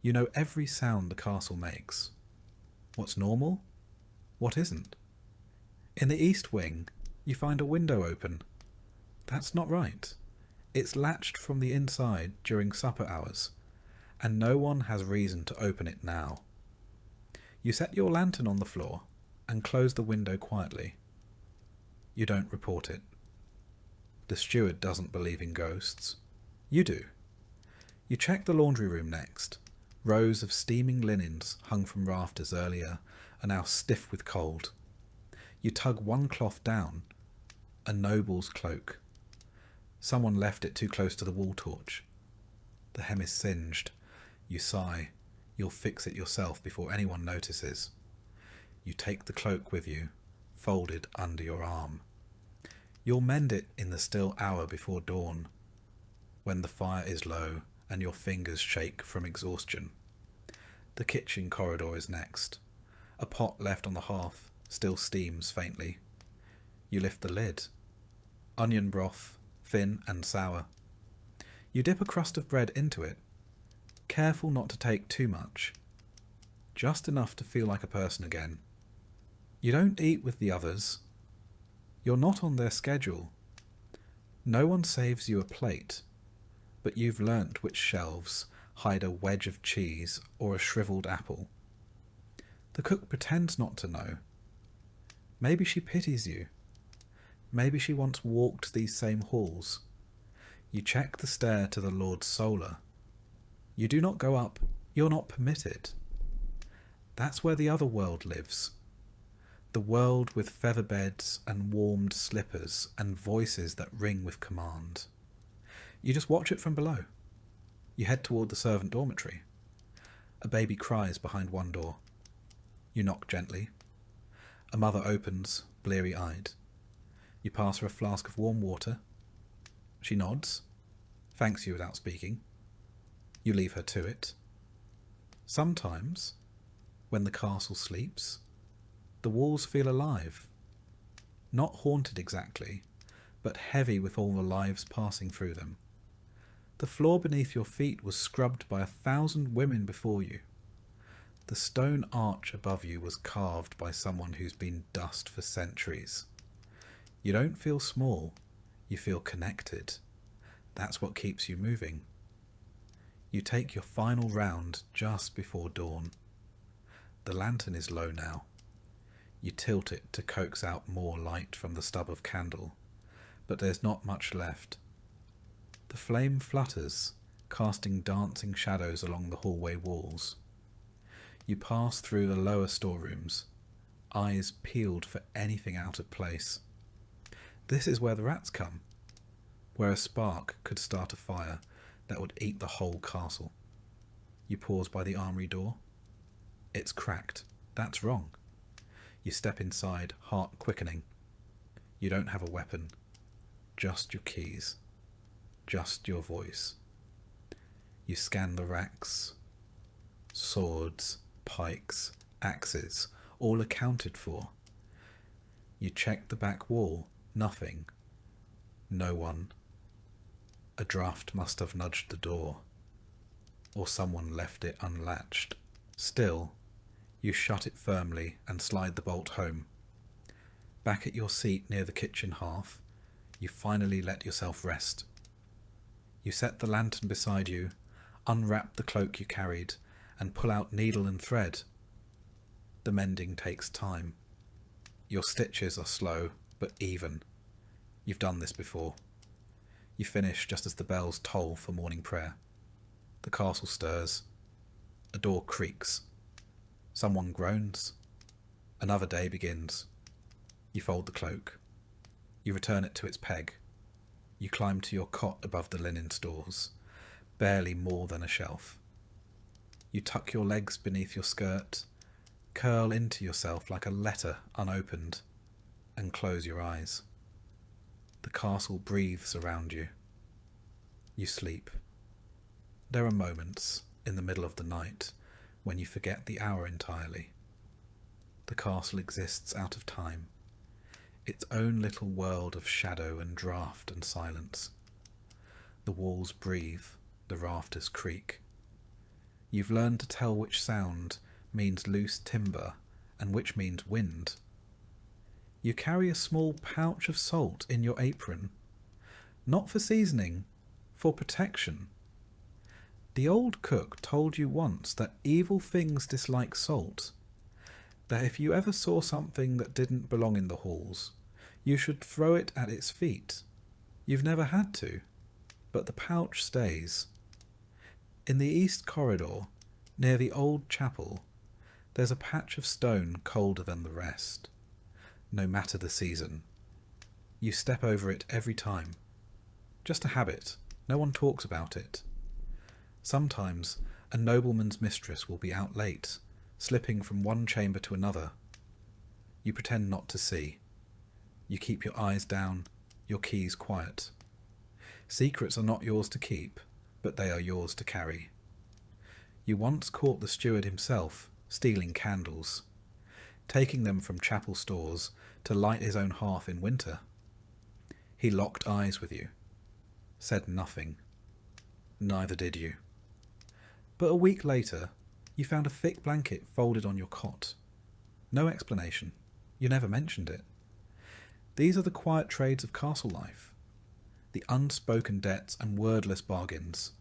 You know every sound the castle makes. What's normal? What isn't? In the east wing, you find a window open. That's not right. It's latched from the inside during supper hours, and no one has reason to open it now. You set your lantern on the floor and close the window quietly. You don't report it. The steward doesn't believe in ghosts. You do. You check the laundry room next. Rows of steaming linens hung from rafters earlier are now stiff with cold. You tug one cloth down, a noble's cloak. Someone left it too close to the wall torch. The hem is singed. You sigh. You'll fix it yourself before anyone notices. You take the cloak with you, folded under your arm. You'll mend it in the still hour before dawn, when the fire is low and your fingers shake from exhaustion. The kitchen corridor is next. A pot left on the hearth still steams faintly. You lift the lid. Onion broth, thin and sour. You dip a crust of bread into it, careful not to take too much. Just enough to feel like a person again. You don't eat with the others. You're not on their schedule. No one saves you a plate, but you've learnt which shelves hide a wedge of cheese or a shriveled apple. The cook pretends not to know. Maybe she pities you. Maybe she once walked these same halls. You check the stair to the Lord's solar. You do not go up. You're not permitted. That's where the other world lives. The world with feather beds and warmed slippers and voices that ring with command. You just watch it from below. You head toward the servant dormitory. A baby cries behind one door. You knock gently. A mother opens, bleary-eyed. You pass her a flask of warm water. She nods, thanks you without speaking. You leave her to it. Sometimes, when the castle sleeps, the walls feel alive. Not haunted exactly, but heavy with all the lives passing through them. The floor beneath your feet was scrubbed by 1,000 women before you. The stone arch above you was carved by someone who's been dust for centuries. You don't feel small, you feel connected. That's what keeps you moving. You take your final round just before dawn. The lantern is low now. You tilt it to coax out more light from the stub of candle, but there's not much left. The flame flutters, casting dancing shadows along the hallway walls. You pass through the lower storerooms, eyes peeled for anything out of place. This is where the rats come, where a spark could start a fire that would eat the whole castle. You pause by the armory door. It's cracked. That's wrong. You step inside, heart quickening. You don't have a weapon, just your keys, just your voice. You scan the racks. Swords, pikes, axes, all accounted for. You check the back wall. Nothing. No one. A draught must have nudged the door, or someone left it unlatched. Still, you shut it firmly and slide the bolt home. Back at your seat near the kitchen hearth, you finally let yourself rest. You set the lantern beside you, unwrap the cloak you carried, and pull out needle and thread. The mending takes time. Your stitches are slow, but even. You've done this before. You finish just as the bells toll for morning prayer. The castle stirs. A door creaks. Someone groans. Another day begins. You fold the cloak. You return it to its peg. You climb to your cot above the linen stores, barely more than a shelf. You tuck your legs beneath your skirt, curl into yourself like a letter unopened, and close your eyes. The castle breathes around you. You sleep. There are moments in the middle of the night when you forget the hour entirely. The castle exists out of time, its own little world of shadow and draught and silence. The walls breathe, the rafters creak. You've learned to tell which sound means loose timber and which means wind. You carry a small pouch of salt in your apron, not for seasoning, for protection. The old cook told you once that evil things dislike salt, that if you ever saw something that didn't belong in the halls, you should throw it at its feet. You've never had to, but the pouch stays. In the east corridor, near the old chapel, there's a patch of stone colder than the rest. No matter the season. You step over it every time. Just a habit. No one talks about it. Sometimes a nobleman's mistress will be out late, slipping from one chamber to another. You pretend not to see. You keep your eyes down, your keys quiet. Secrets are not yours to keep, but they are yours to carry. You once caught the steward himself stealing candles, taking them from chapel stores to light his own hearth in winter. He locked eyes with you, said nothing. Neither did you. But a week later, you found a thick blanket folded on your cot. No explanation. You never mentioned it. These are the quiet trades of castle life. The unspoken debts and wordless bargains,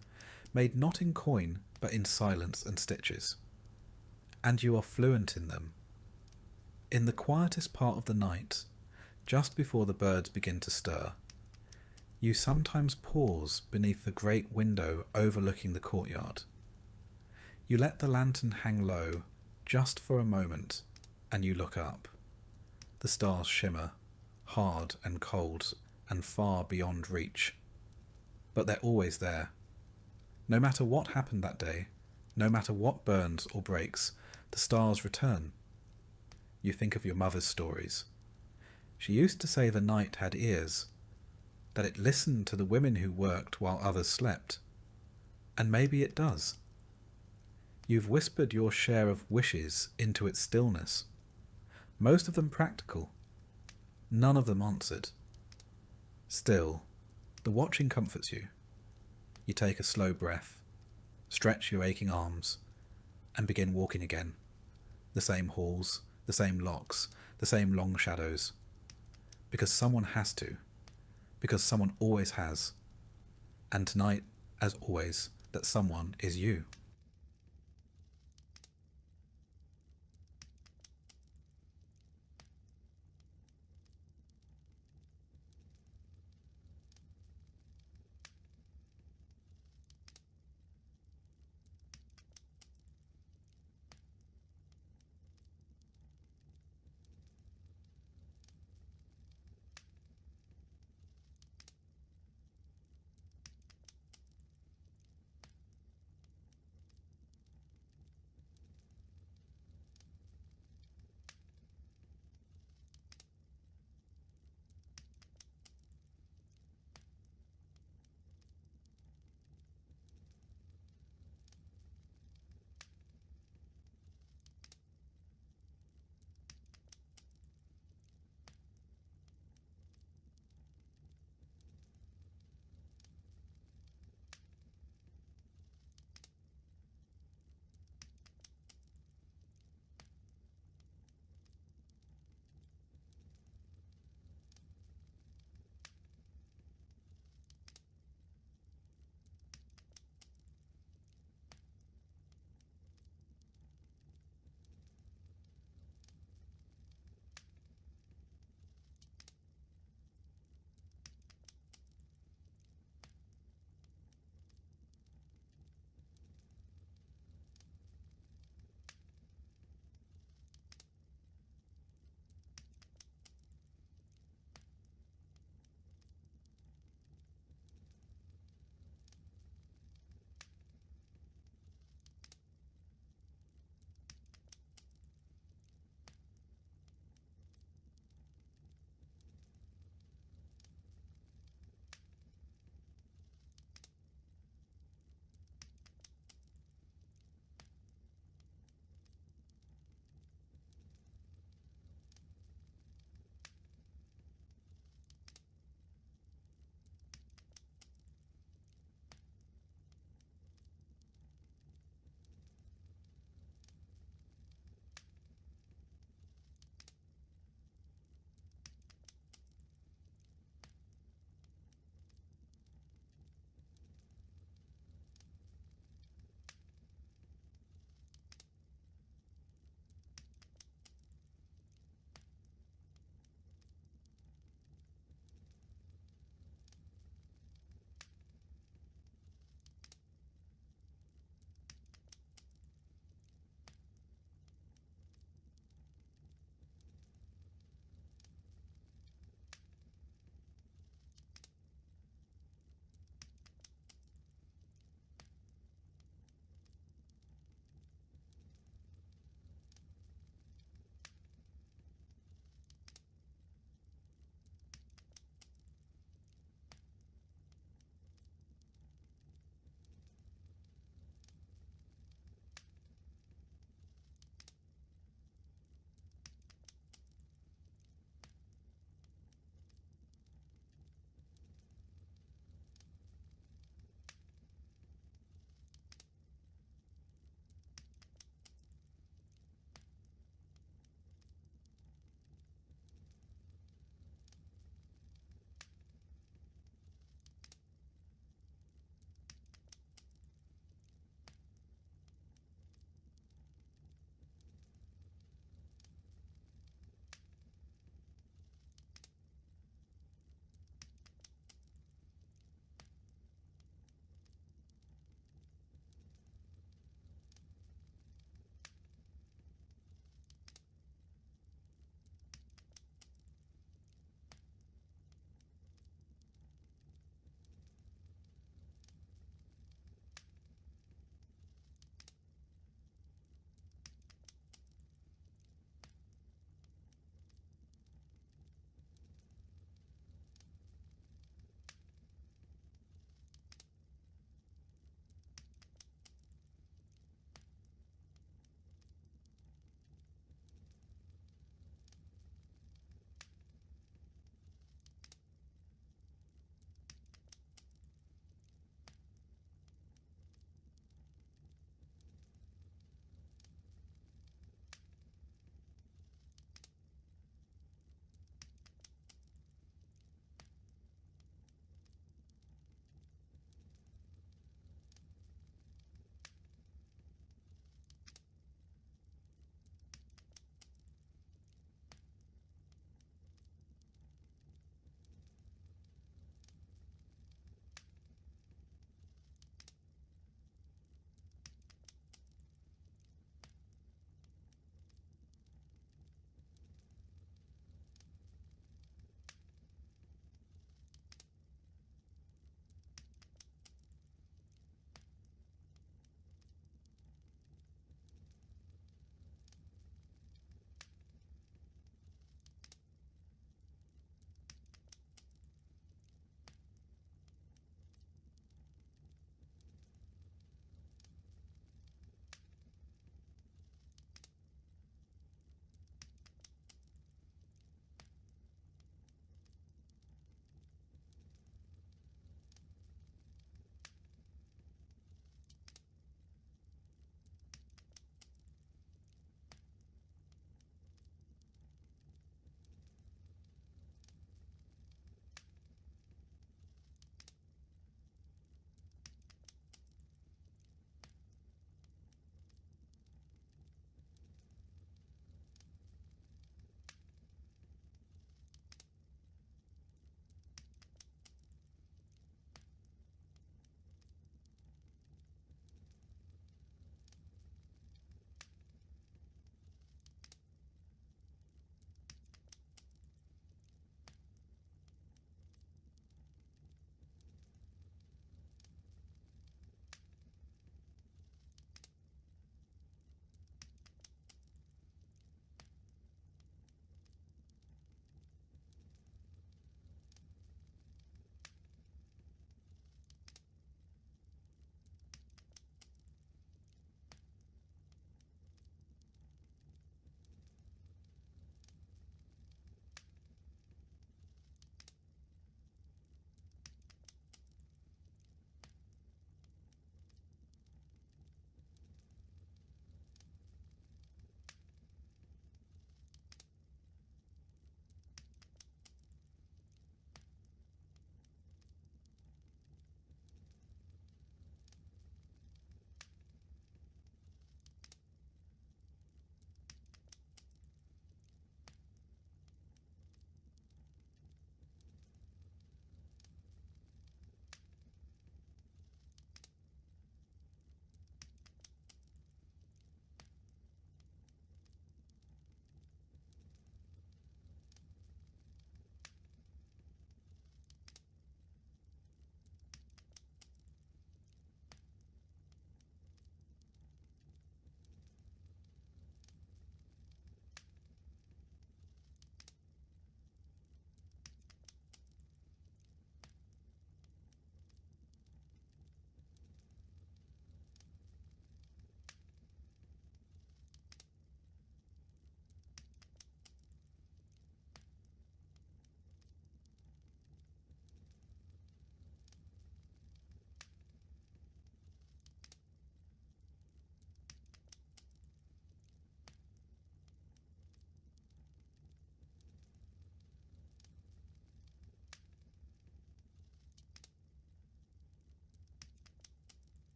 made not in coin, but in silence and stitches. And you are fluent in them. In the quietest part of the night, just before the birds begin to stir, you sometimes pause beneath the great window overlooking the courtyard. You let the lantern hang low just for a moment, and you look up. The stars shimmer, hard and cold and far beyond reach. But they're always there. No matter what happened that day, no matter what burns or breaks, the stars return. You think of your mother's stories. She used to say the night had ears, that it listened to the women who worked while others slept. And maybe it does. You've whispered your share of wishes into its stillness, most of them practical, none of them answered. Still, the watching comforts you. You take a slow breath, stretch your aching arms, and begin walking again. The same halls, the same locks, the same long shadows. Because someone has to. Because someone always has. And tonight, as always, that someone is you.